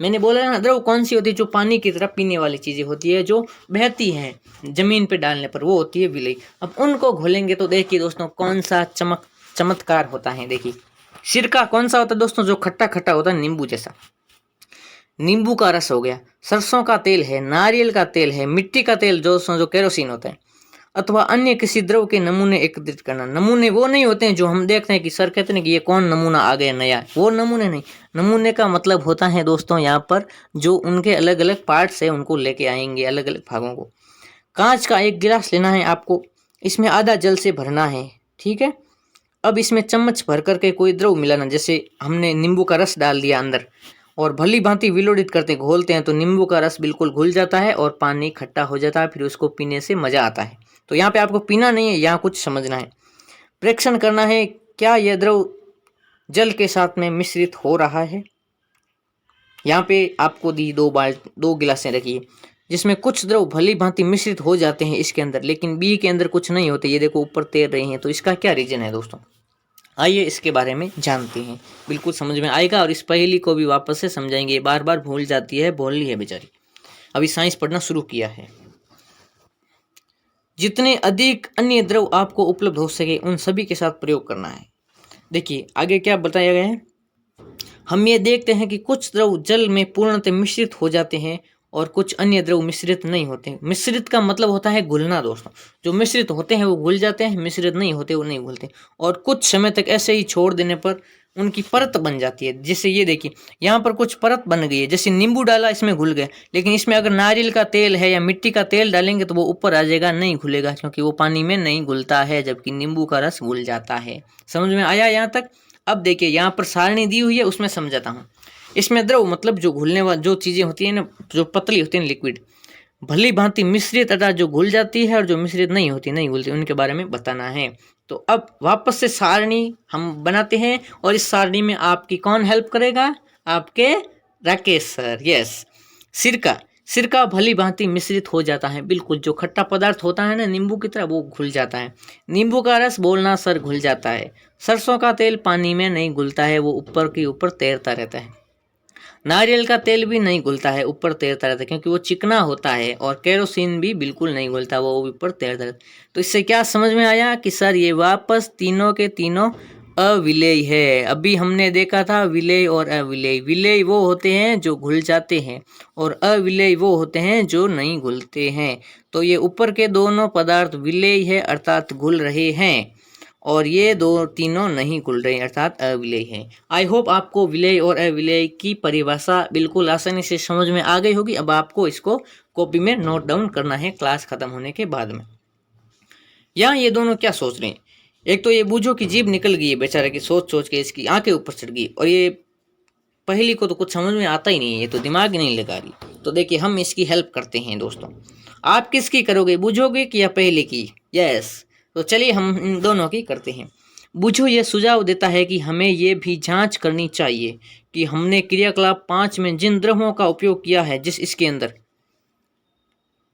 मैंने बोला ना, द्रव कौन सी होती है? जो पानी की तरह पीने वाली चीजें होती है, जो बहती हैं जमीन पे डालने पर, वो होती है विलय। अब उनको घोलेंगे तो देखिए दोस्तों कौन सा चमत्कार होता है। देखिए सिरका कौन सा होता है दोस्तों? जो खट्टा खट्टा होता है, नींबू जैसा। नींबू का रस हो गया, सरसों का तेल है, नारियल का तेल है, मिट्टी का तेल जो केरोसिन होता है, अथवा अन्य किसी द्रव के नमूने एकत्रित करना। नमूने वो नहीं होते हैं जो हम देखते हैं कि सर कहते हैं कि ये कौन नमूना आ गया नया, वो नमूने नहीं। नमूने का मतलब होता है दोस्तों यहाँ पर जो उनके अलग अलग पार्ट्स है, उनको लेके आएंगे, अलग अलग भागों को। कांच का एक गिलास लेना है आपको, इसमें आधा जल से भरना है, ठीक है। अब इसमें चम्मच भर करके कोई द्रव मिलाना, जैसे हमने नींबू का रस डाल दिया अंदर, और भली भांति विलोडित करते घोलते हैं तो नींबू का रस बिल्कुल घुल जाता है और पानी खट्टा हो जाता है, फिर उसको पीने से मजा आता है। तो यहाँ पे आपको पीना नहीं है, यहाँ कुछ समझना है। प्रेक्षण करना है, क्या यह द्रव जल के साथ में मिश्रित हो रहा है। यहाँ पे आपको दी दो गिलासें रखी है, जिसमें कुछ द्रव भली भांति मिश्रित हो जाते हैं इसके अंदर, लेकिन बी के अंदर कुछ नहीं होते। ये देखो ऊपर तैर रही हैं, तो इसका क्या रीजन है दोस्तों? आइए इसके बारे में जानते हैं, बिल्कुल समझ में आएगा। और इस पहेली को भी वापस से समझाएंगे, बार बार भूल जाती है, बोलनी है बेचारी, अभी साइंस पढ़ना शुरू किया है। जितने अधिक अन्य द्रव आपको उपलब्ध हो सके उन सभी के साथ प्रयोग करना है। देखिए आगे क्या बताया गया है। हम ये देखते हैं कि कुछ द्रव जल में पूर्णतः मिश्रित हो जाते हैं और कुछ अन्य द्रव मिश्रित नहीं होते। मिश्रित का मतलब होता है घुलना दोस्तों। जो मिश्रित होते हैं वो घुल जाते हैं, मिश्रित नहीं होते वो नहीं घुलते। और कुछ समय तक ऐसे ही छोड़ देने पर उनकी परत बन जाती है। जैसे ये देखिए यहाँ पर कुछ परत बन गई है, जैसे नींबू डाला इसमें घुल गया, लेकिन इसमें अगर नारियल का तेल है या मिट्टी का तेल डालेंगे तो वो ऊपर आ जाएगा, नहीं घुलेगा, क्योंकि वो पानी में नहीं घुलता है, जबकि नींबू का रस घुल जाता है। समझ में आया यहाँ तक? अब देखिए यहाँ पर सारणी दी हुई है, उसमें समझाता हूँ। इसमें द्रव मतलब जो घुलने वाली जो चीज़ें होती हैं ना, जो पतली होती हैं लिक्विड, भली भांति मिश्रित अर्थात जो घुल जाती है, और जो मिश्रित नहीं होती नहीं घुलती, उनके बारे में बताना है। तो अब वापस से सारणी हम बनाते हैं, और इस सारणी में आपकी कौन हेल्प करेगा? आपके राकेश सर। यस, सिरका भली भांति मिश्रित हो जाता है, बिल्कुल जो खट्टा पदार्थ होता है ना नींबू की तरह, वो घुल जाता है। नींबू का रस बोलना सर घुल जाता है। सरसों का तेल पानी में नहीं घुलता है, वो ऊपर के ऊपर तैरता रहता है। नारियल का तेल भी नहीं घुलता है, ऊपर तैरता रहता है, क्योंकि वो चिकना होता है। और केरोसिन भी बिल्कुल नहीं घुलता, वो ऊपर तैरता रहता है। तो इससे क्या समझ में आया कि सर ये वापस तीनों के तीनों अविलेय है। अभी हमने देखा था विलेय और अविलेय। विलेय वो होते हैं जो घुल जाते हैं, और अविलेय वो होते हैं जो नहीं घुलते हैं। तो ये ऊपर के दोनों पदार्थ विलेय है, अर्थात घुल रहे हैं, और ये दो तीनों नहीं घुल रहे अर्थात अविलेय है। आई होप आपको विलेय और अविलेय की परिभाषा बिल्कुल आसानी से समझ में आ गई होगी। अब आपको इसको कॉपी में नोट डाउन करना है क्लास खत्म होने के बाद में। यहाँ ये दोनों क्या सोच रहे हैं? एक तो ये बूझो की जीभ निकल गई है बेचारे की, सोच सोच के इसकी आंखें ऊपर चढ़ गई, और ये पहली को तो कुछ समझ में आता ही नहीं है, ये तो दिमाग ही नहीं लगा रही। तो देखिए हम इसकी हेल्प करते हैं दोस्तों। आप किसकी करोगे, बूझोगे की या पहले की? यस, तो चलिए हम इन दोनों की करते हैं। बूझो ये सुझाव देता है कि हमें ये भी जांच करनी चाहिए कि हमने क्रियाकलाप 5 में जिन द्रवों का उपयोग किया है, जिस इसके अंदर,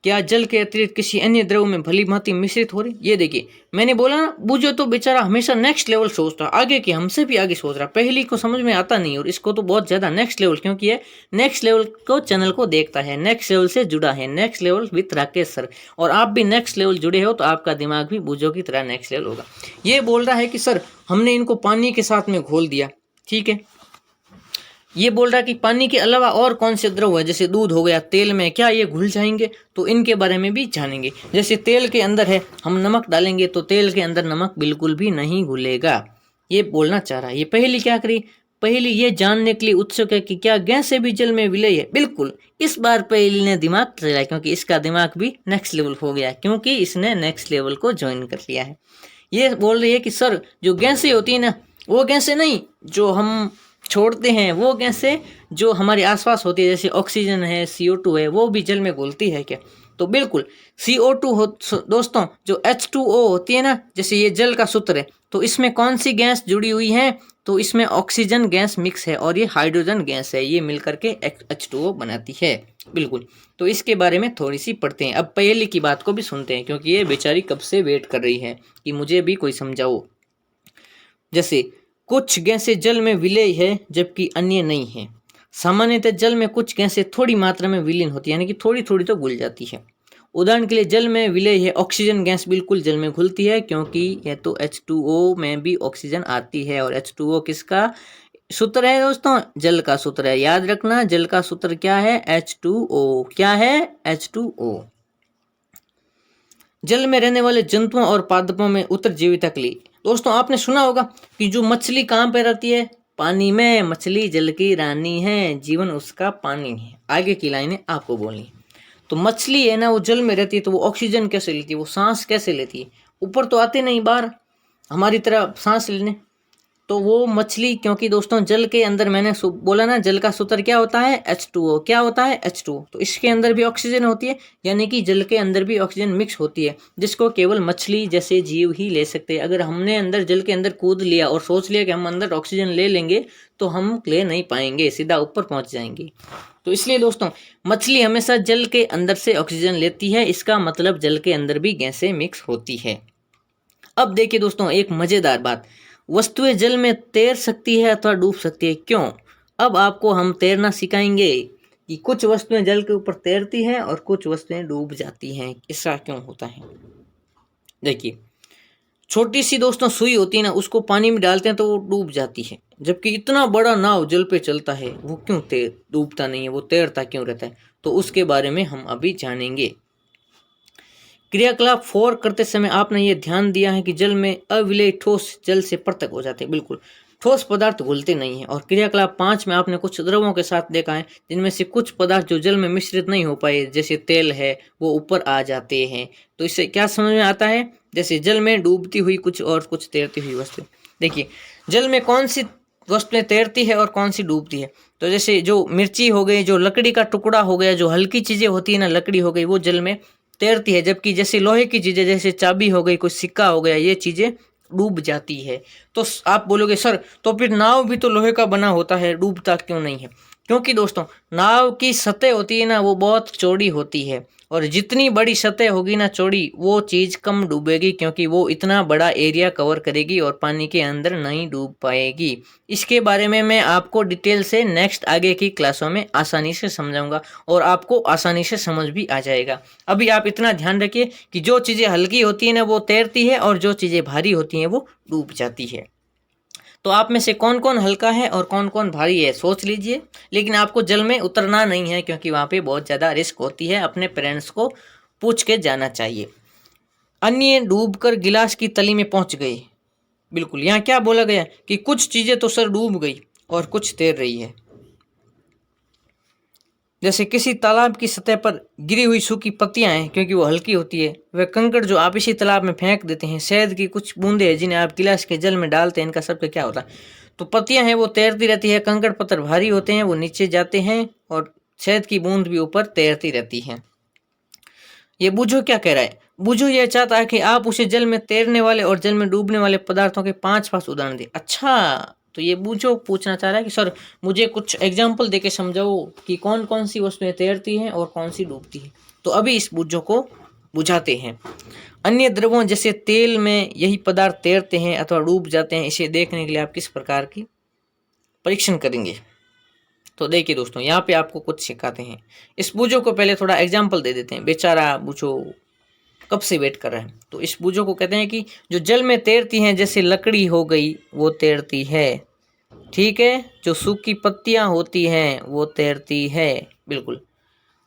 क्या जल के अतिरिक्त किसी अन्य द्रव में भली भांति मिश्रित हो रही। ये देखिए मैंने बोला ना, बूझो तो बेचारा हमेशा नेक्स्ट लेवल सोचता, आगे की हमसे भी आगे सोच रहा। पहली को समझ में आता नहीं, और इसको तो बहुत ज्यादा नेक्स्ट लेवल, क्योंकि ये नेक्स्ट लेवल को चैनल को देखता है, नेक्स्ट लेवल से जुड़ा है, next level with Rakesh sir. और आप भी नेक्स्ट लेवल जुड़े हो तो आपका दिमाग भी बूझो की तरह नेक्स्ट लेवल होगा। ये बोल रहा है कि सर हमने इनको पानी के साथ में घोल दिया, ठीक है। ये बोल रहा है कि पानी के अलावा और कौन से द्रव है, जैसे दूध हो गया, तेल में, क्या ये घुल जाएंगे? तो इनके बारे में भी जानेंगे। जैसे तेल के अंदर है, हम नमक डालेंगे तो तेल के अंदर नमक बिल्कुल भी नहीं घुलेगा, ये बोलना चाह रहा है। ये पहली क्या करी, पहली ये जानने के लिए उत्सुक है कि क्या गैसें भी जल में विलय है। बिल्कुल, इस बार पहली ने दिमाग चलाया, क्योंकि इसका दिमाग भी नेक्स्ट लेवल हो गया, क्योंकि इसने नेक्स्ट लेवल को ज्वाइन कर लिया है। ये बोल रही है कि सर जो गैसें होती है ना, वो गैसें नहीं जो हम छोड़ते हैं, वो गैसें जो हमारे आसपास होती है, जैसे ऑक्सीजन है, CO2 है, वो भी जल में घुलती है क्या? तो बिल्कुल CO2 हो दोस्तों, जो H2O होती है ना, जैसे ये जल का सूत्र है, तो इसमें कौन सी गैस जुड़ी हुई है, तो इसमें ऑक्सीजन गैस मिक्स है और ये हाइड्रोजन गैस है, ये मिलकर के H2O बनाती है। बिल्कुल, तो इसके बारे में थोड़ी सी पढ़ते हैं। अब पहले की बात को भी सुनते हैं, क्योंकि ये बेचारी कब से वेट कर रही है कि मुझे भी कोई समझाओ। जैसे कुछ गैसें जल में विलय है जबकि अन्य नहीं है। सामान्यतः जल में कुछ गैसें थोड़ी मात्रा में विलीन होती है, यानी कि थोड़ी थोड़ी तो घुल जाती है। उदाहरण के लिए जल में विलय है ऑक्सीजन गैस बिल्कुल जल में घुलती है, क्योंकि यह तो H2O में भी ऑक्सीजन आती है, और H2O किसका सूत्र है दोस्तों? जल का सूत्र है। याद रखना, जल का सूत्र क्या है? H2O। क्या है? H2O। जल में रहने वाले जंतुओं और पादपों में उत्तरजीविता के लिए दोस्तों आपने सुना होगा कि जो मछली कहाँ पे रहती है? पानी में। मछली जल की रानी है, जीवन उसका पानी है। आगे की लाइनें आपको बोलनी। तो मछली है ना, वो जल में रहती है, तो वो ऑक्सीजन कैसे लेती है? वो सांस कैसे लेती है? ऊपर तो आते नहीं बाहर हमारी तरह सांस लेने। तो वो मछली, क्योंकि दोस्तों जल के अंदर मैंने बोला ना, जल का सूत्र क्या होता है? H2O। क्या होता है? H2O। तो इसके अंदर भी ऑक्सीजन होती है, यानी कि जल के अंदर भी ऑक्सीजन मिक्स होती है, जिसको केवल मछली जैसे जीव ही ले सकते हैं। अगर हमने अंदर जल के अंदर कूद लिया और सोच लिया कि हम अंदर ऑक्सीजन ले लेंगे, तो हम ले नहीं पाएंगे, सीधा ऊपर पहुंच जाएंगे। तो इसलिए दोस्तों मछली हमेशा जल के अंदर से ऑक्सीजन लेती है, इसका मतलब जल के अंदर भी गैसें मिक्स होती है। अब देखिए दोस्तों एक मजेदार बात, वस्तुएं जल में तैर सकती है अथवा डूब सकती है, क्यों? अब आपको हम तैरना सिखाएंगे कि कुछ वस्तुएं जल के ऊपर तैरती हैं और कुछ वस्तुएं डूब जाती हैं। ऐसा क्यों होता है? देखिए, छोटी सी दोस्तों सुई होती है ना, उसको पानी में डालते हैं तो वो डूब जाती है, जबकि इतना बड़ा नाव जल पे चलता है, वो क्यों डूबता नहीं है? वो तैरता क्यों रहता है? तो उसके बारे में हम अभी जानेंगे। क्रियाकलाप 4 करते समय आपने ये ध्यान दिया है कि जल में अविलेय ठोस जल से पृथक हो जाते हैं। बिल्कुल, ठोस पदार्थ घुलते नहीं हैं। और क्रियाकलाप 5 में आपने कुछ द्रवों के साथ देखा है, जिनमें से कुछ पदार्थ जो जल में मिश्रित नहीं हो पाए, जैसे तेल है, वो ऊपर आ जाते हैं। तो इससे क्या समझ में आता है? जैसे जल में डूबती हुई कुछ और कुछ तैरती हुई वस्तु। देखिए, जल में कौन सी वस्तुएं तैरती है और कौन सी डूबती है? तो जैसे जो मिर्ची हो गई, जो लकड़ी का टुकड़ा हो गया, जो हल्की चीजें होती है ना, लकड़ी हो गई, वो जल में तैरती है, जबकि जैसे लोहे की चीजें, जैसे चाबी हो गई, कोई सिक्का हो गया, ये चीजें डूब जाती है। तो आप बोलोगे सर, तो फिर नाव भी तो लोहे का बना होता है, डूबता क्यों नहीं है? क्योंकि दोस्तों नाव की सतह होती है ना, वो बहुत चौड़ी होती है, और जितनी बड़ी सतह होगी ना चौड़ी, वो चीज कम डूबेगी, क्योंकि वो इतना बड़ा एरिया कवर करेगी और पानी के अंदर नहीं डूब पाएगी। इसके बारे में मैं आपको डिटेल से नेक्स्ट आगे की क्लासों में आसानी से समझाऊंगा, और आपको आसानी से समझ भी आ जाएगा। अभी आप इतना ध्यान रखिए कि जो चीजें हल्की होती है ना, वो तैरती है, और जो चीजें भारी होती हैं वो डूब जाती है। तो आप में से कौन कौन हल्का है और कौन कौन भारी है, सोच लीजिए। लेकिन आपको जल में उतरना नहीं है, क्योंकि वहाँ पे बहुत ज़्यादा रिस्क होती है। अपने पेरेंट्स को पूछ के जाना चाहिए। अन्य डूबकर गिलास की तली में पहुंच गए। बिल्कुल, यहाँ क्या बोला गया कि कुछ चीज़ें तो सर डूब गई और कुछ तैर रही है। जैसे किसी तालाब की सतह पर गिरी हुई सूखी पत्तियां हैं, क्योंकि वो हल्की होती है। वह कंकड़ जो आप इसी तालाब में फेंक देते हैं, शहद की कुछ बूंदे हैं जिन्हें आप गिलास के जल में डालते हैं, इनका सबसे क्या होता है? तो पत्तियां हैं वो तैरती रहती है, कंकड़ पत्थर भारी होते हैं वो नीचे जाते हैं, और शहद की बूंद भी ऊपर तैरती रहती है। ये बूझो क्या कह रहा है? बूझो यह चाहता है कि आप उसे जल में तैरने वाले और जल में डूबने वाले पदार्थों के 5 उदाहरण दें। अच्छा, तो ये बूझो पूछना चाह रहा है कि सर मुझे कुछ एग्जाम्पल देके समझाओ कि कौन कौन सी वस्तुएं तैरती हैं और कौन सी डूबती हैं। तो अभी इस बूझो को बुझाते हैं। अन्य द्रवों जैसे तेल में यही पदार्थ तैरते हैं अथवा डूब जाते हैं, इसे देखने के लिए आप किस प्रकार की परीक्षण करेंगे? तो देखिए दोस्तों, यहाँ पे आपको कुछ सिखाते हैं। इस बूझो को पहले थोड़ा एग्जाम्पल दे देते हैं। बेचारा बूझो कब से वेट कर रहा है। तो इस बूझो को कहते हैं कि जो जल में तैरती हैं, जैसे लकड़ी हो गई वो तैरती है, ठीक है। जो सूखी पत्तियां होती हैं वो तैरती है, बिल्कुल।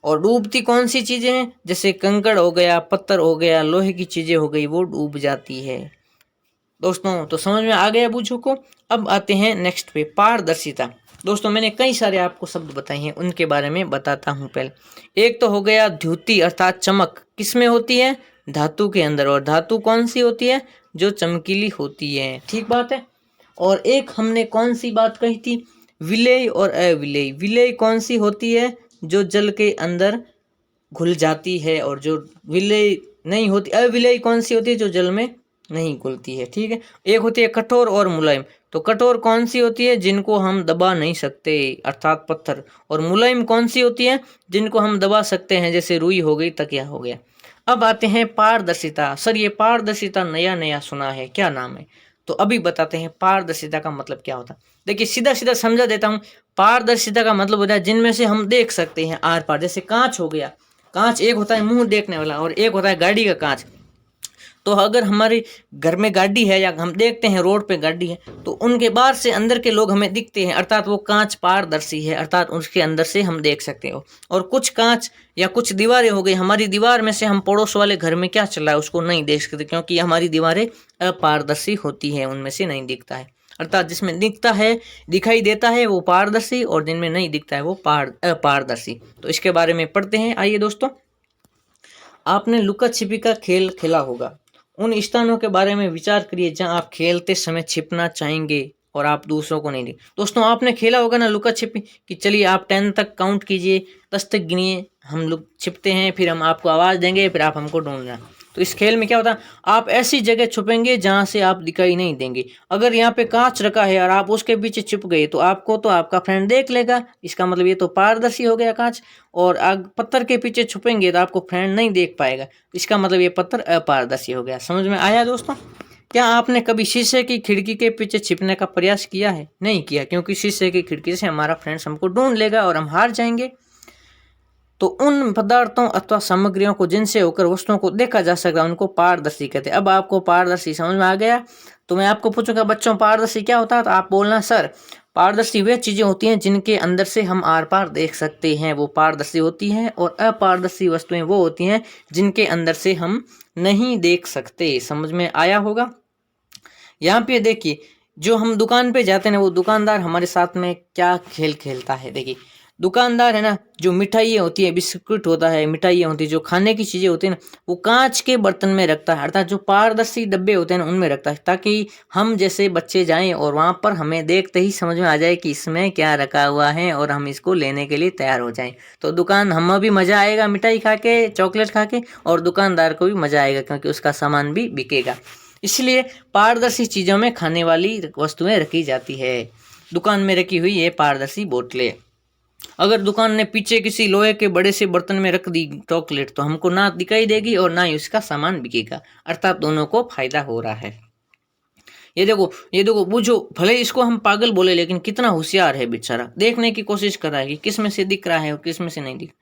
और डूबती कौन सी चीजें हैं? जैसे कंकड़ हो गया, पत्थर हो गया, लोहे की चीजें हो गई, वो डूब जाती है। दोस्तों तो समझ में आ गया बूझो को। अब आते हैं नेक्स्ट पे, पारदर्शिता। दोस्तों मैंने कई सारे आपको शब्द बताए हैं, उनके बारे में बताता हूँ पहले। एक तो हो गया द्युति अर्थात चमक, किसमें होती है? धातु के अंदर। और धातु कौन सी होती है? जो चमकीली होती है, ठीक बात है। और एक हमने कौन सी बात कही थी? विलेय और अविलेय। विलेय कौन सी होती है? जो जल के अंदर घुल जाती है, और जो विलेय नहीं होती, अविलेय कौन सी होती है, जो जल में नहीं घुलती है। ठीक है, एक होती है कठोर और मुलायम। तो कठोर कौन सी होती है, जिनको हम दबा नहीं सकते, अर्थात पत्थर। और मुलायम कौन सी होती है, जिनको हम दबा सकते हैं, जैसे रुई हो गई, तकिया हो गया। अब आते हैं पारदर्शिता। सर ये पारदर्शिता नया नया सुना है, क्या नाम है? तो अभी बताते हैं पारदर्शिता का मतलब क्या होता है। देखिए सीधा सीधा समझा देता हूँ। पारदर्शिता का मतलब होता है जिनमें से हम देख सकते हैं आर पार। जैसे कांच हो गया, कांच एक होता है मुंह देखने वाला, और एक होता है गाड़ी का कांच। तो अगर हमारे घर में गाड़ी है, या हम देखते हैं रोड पे गाड़ी है, तो उनके बाहर से अंदर के लोग हमें दिखते हैं, अर्थात वो कांच पारदर्शी है, अर्थात उसके अंदर से हम देख सकते हो। और कुछ कांच या कुछ दीवारें हो गई, हमारी दीवार में से हम पड़ोस वाले घर में क्या चल रहा है उसको नहीं देख सकते, क्योंकि हमारी दीवारें अपारदर्शी होती है, उनमें से नहीं दिखता है। अर्थात जिसमें दिखता है, दिखाई देता है, वो पारदर्शी, और जिनमें नहीं दिखता है वो अपारदर्शी। तो इसके बारे में पढ़ते हैं। आइए दोस्तों, आपने लुका छिपी का खेल खेला होगा। उन स्थानों के बारे में विचार करिए जहां आप खेलते समय छिपना चाहेंगे और आप दूसरों को नहीं देख। दोस्तों आपने खेला होगा ना लुका छिपी, कि चलिए आप 10 तक काउंट कीजिए, 10 तक गिनिए, हम लोग छिपते हैं, फिर हम आपको आवाज़ देंगे, फिर आप हमको ढूंढना। तो इस खेल में क्या होता है, आप ऐसी जगह छुपेंगे जहां से आप दिखाई नहीं देंगे। अगर यहाँ पे कांच रखा है और आप उसके पीछे छुप गए, तो आपको तो आपका फ्रेंड देख लेगा, इसका मतलब ये तो पारदर्शी हो गया कांच। और आग पत्थर के पीछे छुपेंगे तो आपको फ्रेंड नहीं देख पाएगा, इसका मतलब ये पत्थर अपारदर्शी हो गया। समझ में आया दोस्तों? क्या आपने कभी शीशे की खिड़की के पीछे छिपने का प्रयास किया है? नहीं किया, क्योंकि शीशे की खिड़की से हमारा फ्रेंड्स हमको ढूंढ लेगा और हम हार जाएंगे। तो उन पदार्थों अथवा सामग्रियों को जिनसे होकर वस्तुओं को देखा जा सकता है उनको पारदर्शी कहते हैं। अब आपको पारदर्शी समझ में आ गया? तो मैं आपको पूछूंगा बच्चों, पारदर्शी क्या होता है? तो आप बोलना सर पारदर्शी वे चीजें होती हैं जिनके अंदर से हम आर पार देख सकते हैं, वो पारदर्शी होती हैं। और अपारदर्शी वस्तुएं वो होती हैं जिनके अंदर से हम नहीं देख सकते। समझ में आया होगा? यहाँ पे देखिए, जो हम दुकान पे जाते हैं ना, वो दुकानदार हमारे साथ में क्या खेल खेलता है। देखिए दुकानदार है ना, जो मिठाइयाँ होती है, बिस्कुट होता है, मिठाइयाँ होती है, जो खाने की चीज़ें होती है ना, वो कांच के बर्तन में रखता है, अर्थात जो पारदर्शी डब्बे होते हैं ना उनमें रखता है, ताकि हम जैसे बच्चे जाएं और वहाँ पर हमें देखते ही समझ में आ जाए कि इसमें क्या रखा हुआ है, और हम इसको लेने के लिए तैयार हो जाएं। तो दुकान हमें भी मज़ा आएगा मिठाई खा के, चॉकलेट खा के, और दुकानदार को भी मज़ा आएगा क्योंकि उसका सामान भी बिकेगा। इसलिए पारदर्शी चीज़ों में खाने वाली वस्तुएं रखी जाती है। दुकान में रखी हुई ये पारदर्शी बोतलें, अगर दुकान ने पीछे किसी लोहे के बड़े से बर्तन में रख दी चॉकलेट, तो हमको ना दिखाई देगी और ना ही उसका सामान बिकेगा, अर्थात दोनों को फायदा हो रहा है। ये देखो, ये देखो, बूझो, भले इसको हम पागल बोले लेकिन कितना होशियार है बेचारा, देखने की कोशिश कर रहा है कि किस में से दिख रहा है और किस में से नहीं दिख।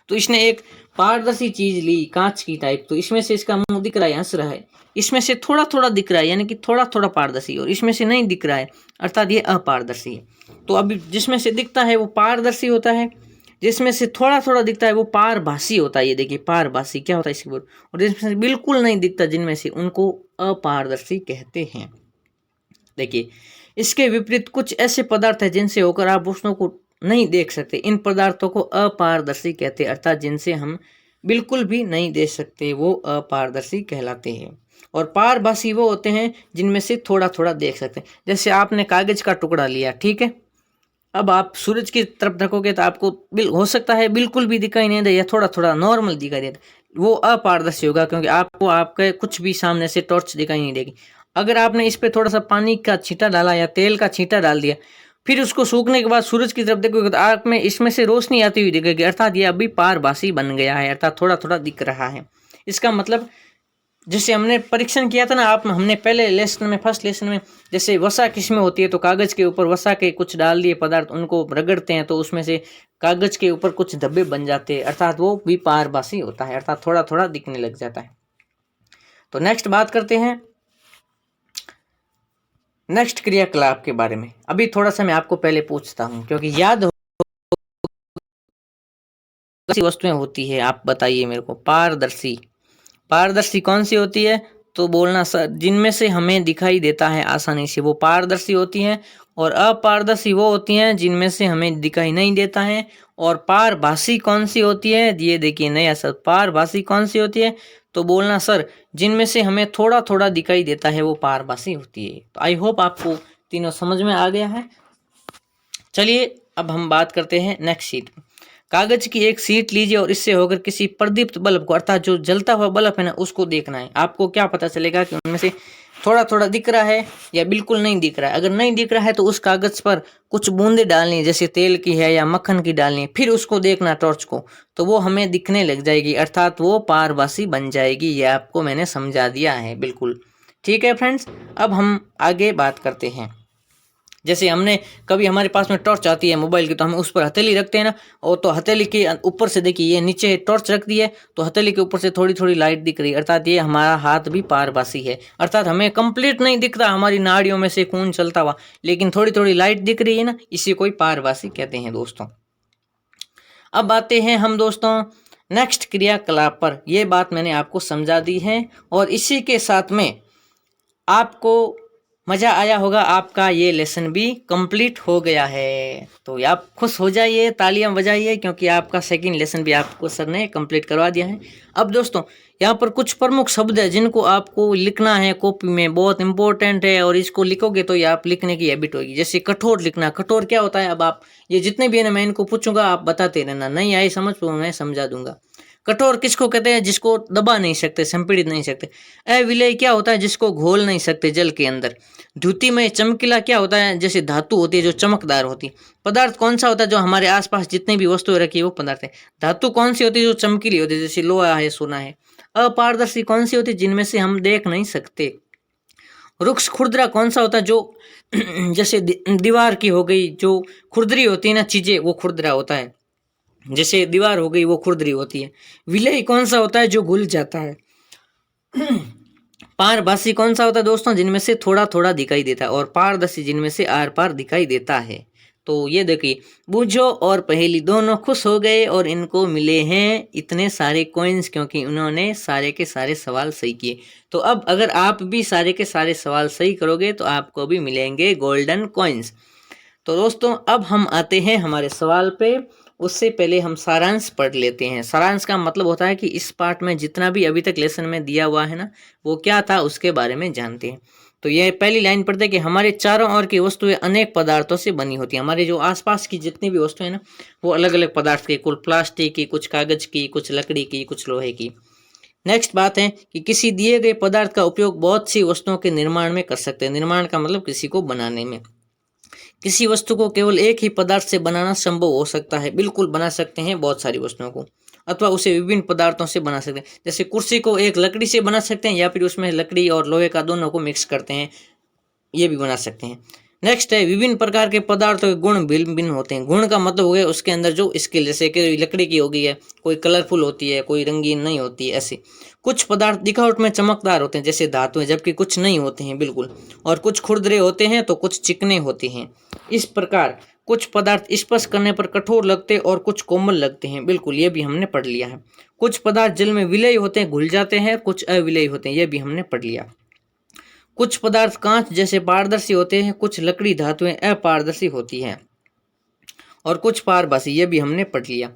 तो इसने एक पारदर्शी चीज ली कांच की टाइप, तो इसमें से इसका मुंह दिख रहा है, हंस रहा है, इसमें से थोड़ा थोड़ा दिख रहा है, यानी कि थोड़ा थोड़ा पारदर्शी, और इसमें से नहीं दिख रहा है, अर्थात ये अपारदर्शी है। तो अभी जिसमें से दिखता है वो पारदर्शी होता है, जिसमें से थोड़ा थोड़ा दिखता है वो पारभासी होता है। ये देखिए पारभासी क्या होता है इसकी बोल, और जिसमें से बिल्कुल नहीं दिखता, जिनमें से, उनको अपारदर्शी कहते हैं। देखिए इसके विपरीत कुछ ऐसे पदार्थ हैं जिनसे होकर आप वस्तुओं को नहीं देख सकते, इन पदार्थों को अपारदर्शी कहते हैं, अर्थात जिनसे हम बिल्कुल भी नहीं देख सकते, वो अपारदर्शी कहलाते हैं। और पारभासी वो होते हैं जिनमें से थोड़ा थोड़ा देख सकते हैं। जैसे आपने कागज का टुकड़ा लिया, ठीक है, अब आप सूरज की तरफ देखोगे तो आपको हो सकता है बिल्कुल भी दिखाई नहीं दे, या थोड़ा थोड़ा नॉर्मल दिखाई दे, वो अपारदर्शी होगा, क्योंकि आपको आपके कुछ भी सामने से टॉर्च दिखाई नहीं देगी। अगर आपने इस पे थोड़ा सा पानी का छींटा डाला या तेल का छींटा डाल दिया, फिर उसको सूखने के बाद सूरज की तरफ देखोगे तो आप में इसमें से रोशनी आती हुई दिखेगी, अर्थात ये अभी पारभासी बन गया है, अर्थात थोड़ा थोड़ा दिख रहा है। इसका मतलब जैसे हमने परीक्षण किया था ना, आप हमने पहले लेसन में, फर्स्ट लेसन में, जैसे वसा किसमें होती है, तो कागज के ऊपर वसा के कुछ डाल दिए पदार्थ, उनको रगड़ते हैं तो उसमें से कागज के ऊपर कुछ धब्बे बन जाते हैं, अर्थात वो भी पारभासी होता है, अर्थात थोड़ा थोड़ा दिखने लग जाता है। तो नेक्स्ट बात करते हैं नेक्स्ट क्रियाकलाप के बारे में। अभी थोड़ा सा मैं आपको पहले पूछता हूँ, क्योंकि याद हो कैसी वस्तुएं होती है, आप बताइए मेरे को। पारदर्शी, पारदर्शी कौन सी होती है? तो बोलना सर, जिनमें से हमें दिखाई देता है आसानी से, वो पारदर्शी होती हैं। और अपारदर्शी वो होती हैं जिनमें से हमें दिखाई नहीं देता है। और पारभासी कौन सी होती है? ये देखिए नया शब्द, पारभासी कौन सी होती है? तो बोलना सर, जिनमें से हमें थोड़ा थोड़ा दिखाई देता है वो पारभासी होती है। तो आई होप आपको तीनों समझ में आ गया है। चलिए अब हम बात करते हैं नेक्स्ट शीट। कागज की एक शीट लीजिए और इससे होकर किसी प्रदीप्त बल्ब को, अर्थात जो जलता हुआ बल्ब है ना, उसको देखना है। आपको क्या पता चलेगा कि उनमें से थोड़ा थोड़ा दिख रहा है या बिल्कुल नहीं दिख रहा है। अगर नहीं दिख रहा है तो उस कागज पर कुछ बूंदे डालनी है, जैसे तेल की है या मक्खन की डालनी है, फिर उसको देखना टॉर्च को, तो वो हमें दिखने लग जाएगी, अर्थात वो पारभासी बन जाएगी। ये आपको मैंने समझा दिया है, बिल्कुल ठीक है फ्रेंड्स। अब हम आगे बात करते हैं। जैसे हमने कभी हमारे पास में टॉर्च आती है मोबाइल की, तो हम उस पर हथेली रखते हैं ना, और तो हथेली के ऊपर से देखिए, ये नीचे टॉर्च रख दी है तो हथेली के ऊपर से थोड़ी थोड़ी लाइट दिख रही है, अर्थात ये हमारा हाथ भी पारभासी है। अर्थात हमें कंप्लीट नहीं दिख रहा हमारी नाड़ियों में से खून चलता हुआ, लेकिन थोड़ी थोड़ी लाइट दिख रही है ना, इसी को ही पारभासी कहते हैं दोस्तों। अब आते हैं हम दोस्तों नेक्स्ट क्रियाकलाप पर। यह बात मैंने आपको समझा दी है और इसी के साथ में आपको मज़ा आया होगा, आपका ये लेसन भी कंप्लीट हो गया है। तो आप खुश हो जाइए, तालियां बजाइए, क्योंकि आपका सेकंड लेसन भी आपको सर ने कंप्लीट करवा दिया है। अब दोस्तों यहाँ पर कुछ प्रमुख शब्द है जिनको आपको लिखना है कॉपी में, बहुत इंपॉर्टेंट है, और इसको लिखोगे तो ये आप लिखने की हैबिट होगी। जैसे कठोर लिखना, कठोर क्या होता है, अब आप ये जितने भी है ना मैं इनको पूछूंगा, आप बताते रहना, नहीं आए समझ तो मैं समझा दूंगा। कठोर किसको कहते हैं, जिसको दबा नहीं सकते, संपीड़ित नहीं सकते। अविलेय क्या होता है, जिसको घोल नहीं सकते जल के अंदर। द्युतिमय चमकीला क्या होता है, जैसे धातु होती है जो चमकदार होती है। पदार्थ कौन सा होता है, जो हमारे आसपास जितने भी वस्तुएं रखी है वो पदार्थ है। धातु कौन सी होती है, जो चमकीली होती है, जैसे लोहा है, सोना है। अपारदर्शी कौन सी होती है, जिनमें से हम देख नहीं सकते। रुक्ष खुरदरा कौन सा होता है, जो जैसे दीवार की हो गई, जो खुरदरी होती है ना चीजें, वो खुरदरा होता है। जैसे दीवार हो गई वो खुरदरी होती है। विलय कौन सा होता है, जो घुल जाता है। पारभासी कौन सा होता है दोस्तों, जिनमें से थोड़ा थोड़ा दिखाई देता है। और पारदर्शी जिनमें से आर पार दिखाई देता है। तो ये देखिए, बूझो और पहेली दोनों खुश हो गए और इनको मिले हैं इतने सारे कॉइन्स, क्योंकि उन्होंने सारे के सारे सवाल सही किए। तो अब अगर आप भी सारे के सारे सवाल सही करोगे तो आपको भी मिलेंगे गोल्डन कॉइन्स। तो दोस्तों अब हम आते हैं हमारे सवाल पे। उससे पहले हम सारांश पढ़ लेते हैं। सारांश का मतलब होता है कि इस पार्ट में जितना भी अभी तक लेसन में दिया हुआ है ना, वो क्या था उसके बारे में जानते हैं। तो यह पहली लाइन पढ़ते हैं कि हमारे चारों ओर की वस्तुएं अनेक पदार्थों से बनी होती हैं। हमारे जो आसपास की जितनी भी वस्तुएं हैं ना, वो अलग अलग पदार्थ की, कुछ प्लास्टिक की, कुछ कागज की, कुछ लकड़ी की, कुछ लोहे की। नेक्स्ट बात है कि किसी दिए गए पदार्थ का उपयोग बहुत सी वस्तुओं के निर्माण में कर सकते हैं। निर्माण का मतलब किसी को बनाने में। किसी वस्तु को केवल एक ही पदार्थ से बनाना संभव हो सकता है, बिल्कुल बना सकते हैं बहुत सारी वस्तुओं को, अथवा उसे विभिन्न पदार्थों से बना सकते हैं। जैसे कुर्सी को एक लकड़ी से बना सकते हैं, या फिर उसमें लकड़ी और लोहे का दोनों को मिक्स करते हैं, ये भी बना सकते हैं। नेक्स्ट है विभिन्न प्रकार के पदार्थों के गुण भिन्न भिन्न होते हैं। गुण का मतलब हो गया उसके अंदर जो स्किल, जैसे कि लकड़ी की हो गई है, कोई कलरफुल होती है, कोई रंगीन नहीं होती है, ऐसे। कुछ पदार्थ दिखावट में चमकदार होते हैं, जैसे धातु, जबकि कुछ नहीं होते हैं बिल्कुल। और कुछ खुरदरे होते हैं तो कुछ चिकने होते हैं। इस प्रकार कुछ पदार्थ स्पर्श करने पर कठोर लगते और कुछ कोमल लगते हैं, बिल्कुल, ये भी हमने पढ़ लिया है। कुछ पदार्थ जल में विलय होते हैं, घुल जाते हैं, कुछ अविलय होते हैं, ये भी हमने पढ़ लिया। कुछ पदार्थ कांच जैसे पारदर्शी होते हैं, कुछ लकड़ी धातुएं अपारदर्शी होती हैं, और कुछ पारभासी, ये भी हमने पढ़ लिया।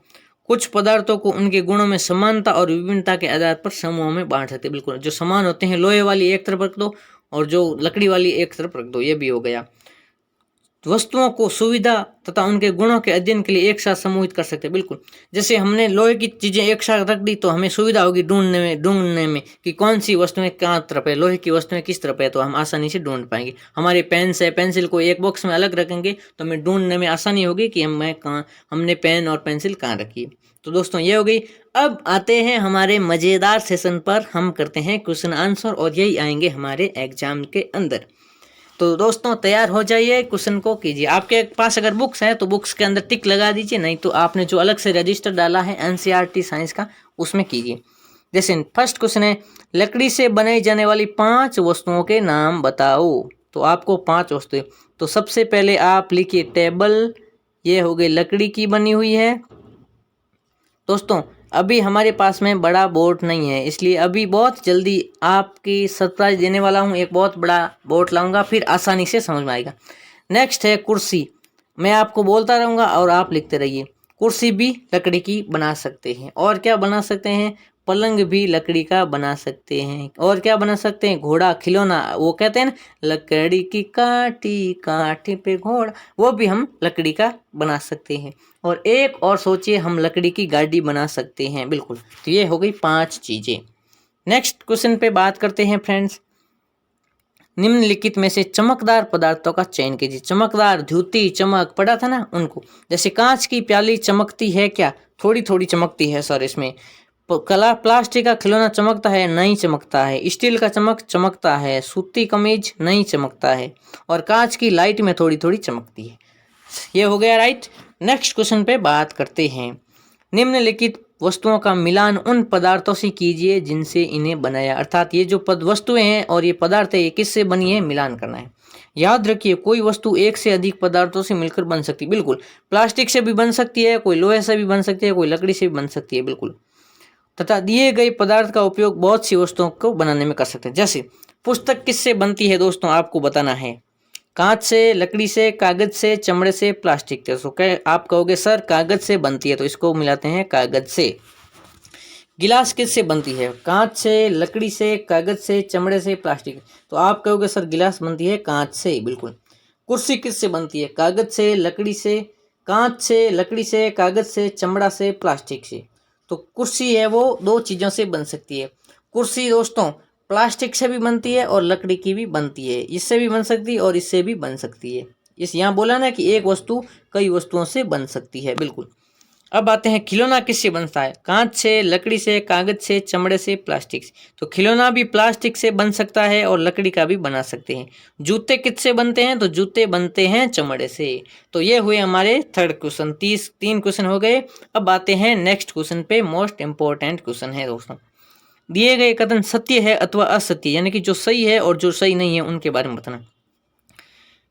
कुछ पदार्थों को उनके गुणों में समानता और विभिन्नता के आधार पर समूहों में बांट सकते हैं, बिल्कुल। जो समान होते हैं, लोहे वाली एक तरफ रख दो और जो लकड़ी वाली एक तरफ रख दो, ये भी हो गया। वस्तुओं को सुविधा तथा उनके गुणों के अध्ययन के लिए एक साथ समूहित कर सकते हैं, बिल्कुल। जैसे हमने लोहे की चीजें एक साथ रख दी तो हमें सुविधा होगी ढूंढने में कि कौन सी वस्तुएं कहाँ तरफ है, लोहे की वस्तुएं किस तरफ है, तो हम आसानी से ढूंढ पाएंगे। हमारे पेन से पेंसिल को एक बॉक्स में अलग रखेंगे तो हमें ढूंढने में आसानी होगी कि हमने पेन और पेंसिल कहाँ रखी है। तो दोस्तों ये हो गई। अब आते हैं हमारे मजेदार सेशन पर। हम करते हैं क्वेश्चन आंसर, और यही आएंगे हमारे एग्जाम के अंदर। तो दोस्तों तैयार हो जाइए, क्वेश्चन को कीजिए। आपके पास अगर बुक्स है तो बुक्स के अंदर टिक लगा दीजिए, नहीं तो आपने जो अलग से रजिस्टर डाला है एनसीईआरटी साइंस का, उसमें कीजिए। जैसे फर्स्ट क्वेश्चन है, लकड़ी से बनाई जाने वाली 5 वस्तुओं के नाम बताओ। तो आपको 5 वस्तुएं, तो सबसे पहले आप लिखिए टेबल, ये हो गई लकड़ी की बनी हुई है। दोस्तों अभी हमारे पास में बड़ा बोर्ड नहीं है, इसलिए अभी बहुत जल्दी आपकी सरप्राइज देने वाला हूँ। एक बहुत बड़ा बोर्ड लाऊंगा, फिर आसानी से समझ में आएगा। नेक्स्ट है कुर्सी, मैं आपको बोलता रहूँगा और आप लिखते रहिए। कुर्सी भी लकड़ी की बना सकते हैं। और क्या बना सकते हैं, पलंग भी लकड़ी का बना सकते हैं। और क्या बना सकते हैं? घोड़ा, खिलौना, वो कहते हैं ना, लकड़ी की काठी काठी पे घोड़ा, वो भी हम लकड़ी का बना सकते हैं। और एक और सोचिए, हम लकड़ी की गाड़ी बना सकते हैं। बिल्कुल, तो ये हो गई 5 चीजें। नेक्स्ट क्वेश्चन पे बात करते हैं फ्रेंड्स। निम्नलिखित में से चमकदार पदार्थों का चयन कीजिए। चमकदार, द्युति, चमक पढ़ा था ना उनको। जैसे कांच की प्याली चमकती है क्या? थोड़ी थोड़ी चमकती है सर इसमें। कला प्लास्टिक का खिलौना चमकता है? नहीं चमकता है। स्टील का चमक चमकता है। सूती कमीज नहीं चमकता है। और कांच की लाइट में थोड़ी थोड़ी चमकती है। ये हो गया राइट। नेक्स्ट क्वेश्चन पे बात करते हैं। निम्नलिखित वस्तुओं का मिलान उन पदार्थों से कीजिए जिनसे इन्हें बनाया। अर्थात ये जो वस्तुएं हैं और ये पदार्थ है, ये किससे बनी है, मिलान करना है। याद रखिए, कोई वस्तु एक से अधिक पदार्थों से मिलकर बन सकती है। बिल्कुल, प्लास्टिक से भी बन सकती है, कोई लोहे से भी बन सकती है, कोई लकड़ी से भी बन सकती है। बिल्कुल, तथा दिए गए पदार्थ का उपयोग बहुत सी वस्तुओं को बनाने में कर सकते हैं। जैसे पुस्तक किससे बनती है दोस्तों, आपको बताना है। कांच से, लकड़ी से, कागज से, चमड़े से, प्लास्टिक से। तो आप कहोगे सर कागज से बनती है, तो इसको मिलाते हैं कागज से। गिलास किससे बनती है? कांच से, लकड़ी से, कागज से, चमड़े से, प्लास्टिक। तो आप कहोगे सर गिलास बनती है कांच से। बिल्कुल। कुर्सी किससे बनती है? कागज से, लकड़ी से, कांच से, लकड़ी से, कागज से, चमड़ा से, प्लास्टिक से। तो कुर्सी है वो 2 चीज़ों से बन सकती है। कुर्सी दोस्तों प्लास्टिक से भी बनती है और लकड़ी की भी बनती है। इससे भी बन सकती है और इससे भी बन सकती है। इस यहाँ बोला ना कि एक वस्तु कई वस्तुओं से बन सकती है। बिल्कुल। अब आते हैं, खिलौना किससे बनता है? कांच से, लकड़ी से, कागज से, चमड़े से, प्लास्टिक से। तो खिलौना भी प्लास्टिक से बन सकता है और लकड़ी का भी बना सकते हैं। जूते किससे बनते हैं? तो जूते बनते हैं चमड़े से। तो ये हुए हमारे 3rd क्वेश्चन। 3 क्वेश्चन हो गए। अब आते हैं नेक्स्ट क्वेश्चन पे। मोस्ट इंपॉर्टेंट क्वेश्चन है दोस्तों। दिए गए कथन सत्य है अथवा असत्य, यानी कि जो सही है और जो सही नहीं है उनके बारे में बताना।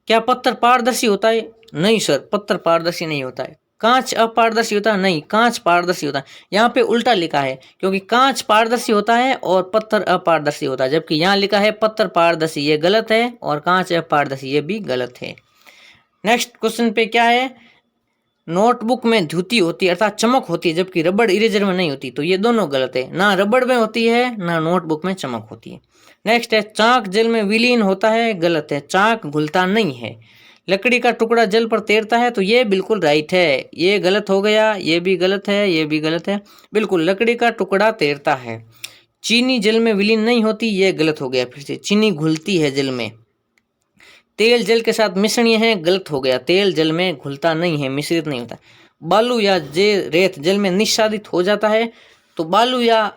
क्या पत्थर पारदर्शी होता है? नहीं सर, पत्थर पारदर्शी नहीं होता है। कांच अपारदर्शी होता है? नहीं, कांच पारदर्शी होता है। यहाँ पे उल्टा लिखा है, क्योंकि कांच पारदर्शी होता है और पत्थर अपारदर्शी होता है, जबकि यहाँ लिखा है पत्थर पारदर्शी, ये गलत है, और कांच अपारदर्शी, ये भी गलत है। नेक्स्ट क्वेश्चन पे क्या है? नोटबुक में द्युति होती है अर्थात चमक होती है, जबकि रबड़ इरेजर में नहीं होती। तो ये दोनों गलत है, ना रबड़ में होती है ना नोटबुक में चमक होती है। नेक्स्ट है, चाक जल में विलीन होता है। गलत है, चाक घुलता नहीं है। लकड़ी का टुकड़ा जल पर तैरता है। तो ये बिल्कुल राइट है, ये गलत हो गया, ये भी गलत है, ये भी गलत है। बिल्कुल, लकड़ी का टुकड़ा तैरता है। चीनी जल में विलीन नहीं होती, ये गलत हो गया। फिर से, चीनी घुलती है जल में। तेल जल के साथ मिश्रणीय है, गलत हो गया। तेल जल में घुलता नहीं है, मिश्रित नहीं होता। बालू या रेत जल में निस्सादित हो जाता है। तो बालू या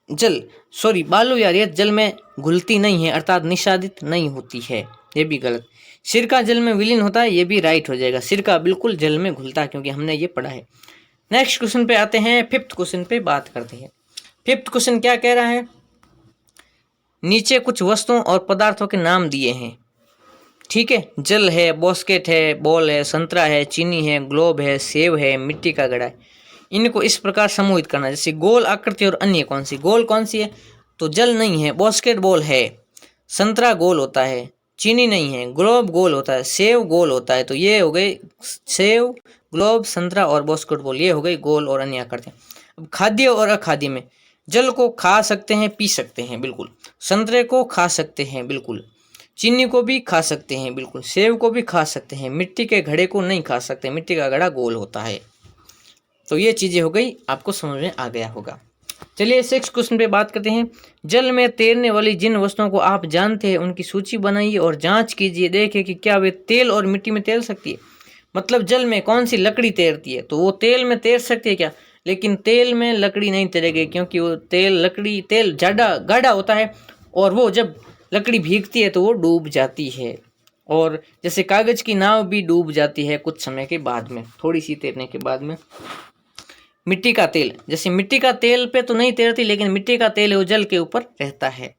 रेत जल में घुलती नहीं है, अर्थात निस्सादित नहीं होती है, ये भी गलत। सिरका जल में विलीन होता है, ये भी राइट हो जाएगा। सिरका बिल्कुल जल में घुलता है, क्योंकि हमने ये पढ़ा है। नेक्स्ट क्वेश्चन पे आते हैं। 5th क्वेश्चन पे बात करते हैं। 5th क्वेश्चन क्या कह रहा है? नीचे कुछ वस्तुओं और पदार्थों के नाम दिए हैं, ठीक है। जल है, बास्केट है, बॉल है, संतरा है, चीनी है, ग्लोब है, सेब है, मिट्टी का घड़ा है। इनको इस प्रकार समूहित करना, जैसे गोल आकृति और अन्य कौन सी। गोल कौन सी है? तो जल नहीं है, बास्केट बॉल है। संतरा गोल होता है, चीनी नहीं है। ग्लोब गोल होता है, सेब गोल होता है। तो ये हो गए सेब, ग्लोब, संतरा और बास्केट बॉल, ये हो गई गोल और अन्य आकृति। अब खाद्य और अखाद्य में, जल को खा सकते हैं, पी सकते हैं, बिल्कुल। संतरे को खा सकते हैं, बिल्कुल। चीनी को भी खा सकते हैं, बिल्कुल। सेब को भी खा सकते हैं। मिट्टी के घड़े को नहीं खा सकते, मिट्टी का घड़ा गोल होता है। तो ये चीजें हो गई, आपको समझ में आ गया होगा। चलिए 6th क्वेश्चन पे बात करते हैं। जल में तैरने वाली जिन वस्तुओं को आप जानते हैं उनकी सूची बनाइए और जांच कीजिए, देखें कि क्या वे तेल और मिट्टी में तैर सकती है। मतलब जल में कौन सी लकड़ी तैरती है, तो वो तेल में तैर सकती है क्या? लेकिन तेल में लकड़ी नहीं तैरेगी, क्योंकि वो तेल ज़्यादा गाढ़ा होता है, और वो जब लकड़ी भीगती है तो वो डूब जाती है। और जैसे कागज की नाव भी डूब जाती है कुछ समय के बाद में, थोड़ी सी तैरने के बाद में। मिट्टी का तेल, जैसे मिट्टी का तेल पे तो नहीं तैरती, लेकिन मिट्टी का तेल है वो जल के ऊपर रहता है।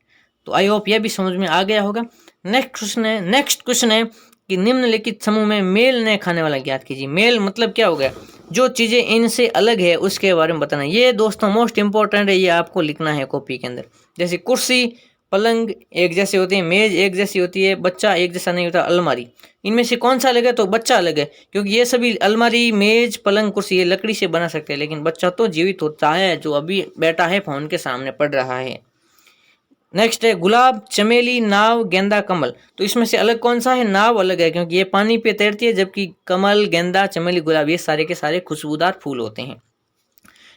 तो आई होप यह भी समझ में आ गया होगा। नेक्स्ट क्वेश्चन है कि निम्नलिखित समूह में मेल न खाने वाला ज्ञात कीजिए। मेल मतलब क्या हो गया? जो चीज़ें इनसे अलग है उसके बारे में बताना। ये दोस्तों मोस्ट इंपॉर्टेंट है, ये आपको लिखना है कॉपी के अंदर। जैसे कुर्सी पलंग एक जैसे होते हैं, मेज एक जैसी होती है, बच्चा एक जैसा नहीं होता, अलमारी। इनमें से कौन सा अलग है? तो बच्चा अलग है, क्योंकि ये सभी अलमारी, मेज, पलंग, कुर्सी ये लकड़ी से बना सकते हैं, लेकिन बच्चा तो जीवित होता है, जो अभी बैठा है फोन के सामने पढ़ रहा है। नेक्स्ट है गुलाब, चमेली, नाव, गेंदा, कमल। तो इसमें से अलग कौन सा है? नाव अलग है, क्योंकि ये पानी पे तैरती है, जबकि कमल, गेंदा, चमेली, गुलाब ये सारे के सारे खुशबूदार फूल होते हैं।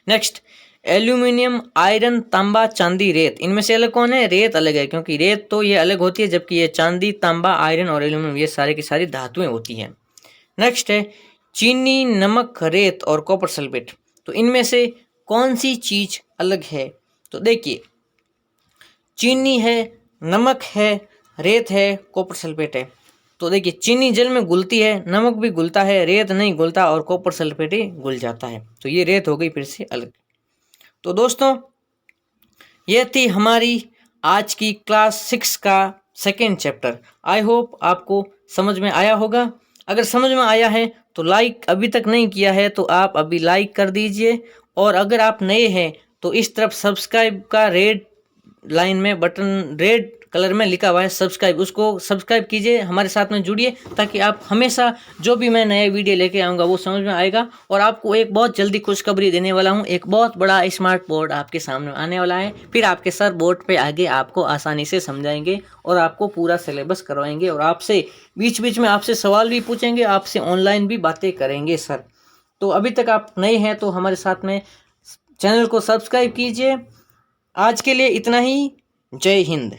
नेक्स्ट एल्यूमिनियम, आयरन, तांबा, चांदी, रेत। इनमें से अलग कौन है? रेत अलग है, क्योंकि रेत तो ये अलग होती है, जबकि ये चांदी, तांबा, आयरन और एल्यूमिनियम ये सारे की सारी धातुएं होती हैं। नेक्स्ट है चीनी, नमक, रेत और कॉपर सल्फेट। तो इनमें से कौन सी चीज अलग है? तो देखिए, चीनी है, नमक है, रेत है, कॉपर सल्फेट है। तो देखिए, चीनी जल में घुलती है, नमक भी घुलता है, रेत नहीं घुलता और कॉपर सल्फेट ही घुल जाता है। तो ये रेत हो गई फिर से अलग। तो दोस्तों, ये थी हमारी आज की क्लास 6 का सेकेंड चैप्टर। आई होप आपको समझ में आया होगा। अगर समझ में आया है तो लाइक अभी तक नहीं किया है तो आप अभी लाइक कर दीजिए, और अगर आप नए हैं तो इस तरफ सब्सक्राइब का रेड लाइन में बटन रेड कलर में लिखा हुआ है सब्सक्राइब, उसको सब्सक्राइब कीजिए, हमारे साथ में जुड़िए, ताकि आप हमेशा जो भी मैं नए वीडियो लेके आऊँगा वो समझ में आएगा। और आपको एक बहुत जल्दी खुशखबरी देने वाला हूँ, एक बहुत बड़ा स्मार्ट बोर्ड आपके सामने आने वाला है। फिर आपके सर बोर्ड पे आगे आपको आसानी से समझाएंगे और आपको पूरा सिलेबस करवाएंगे, और आपसे बीच बीच में आपसे सवाल भी पूछेंगे, आपसे ऑनलाइन भी बातें करेंगे सर। तो अभी तक आप नए हैं तो हमारे साथ में चैनल को सब्सक्राइब कीजिए। आज के लिए इतना ही। जय हिंद।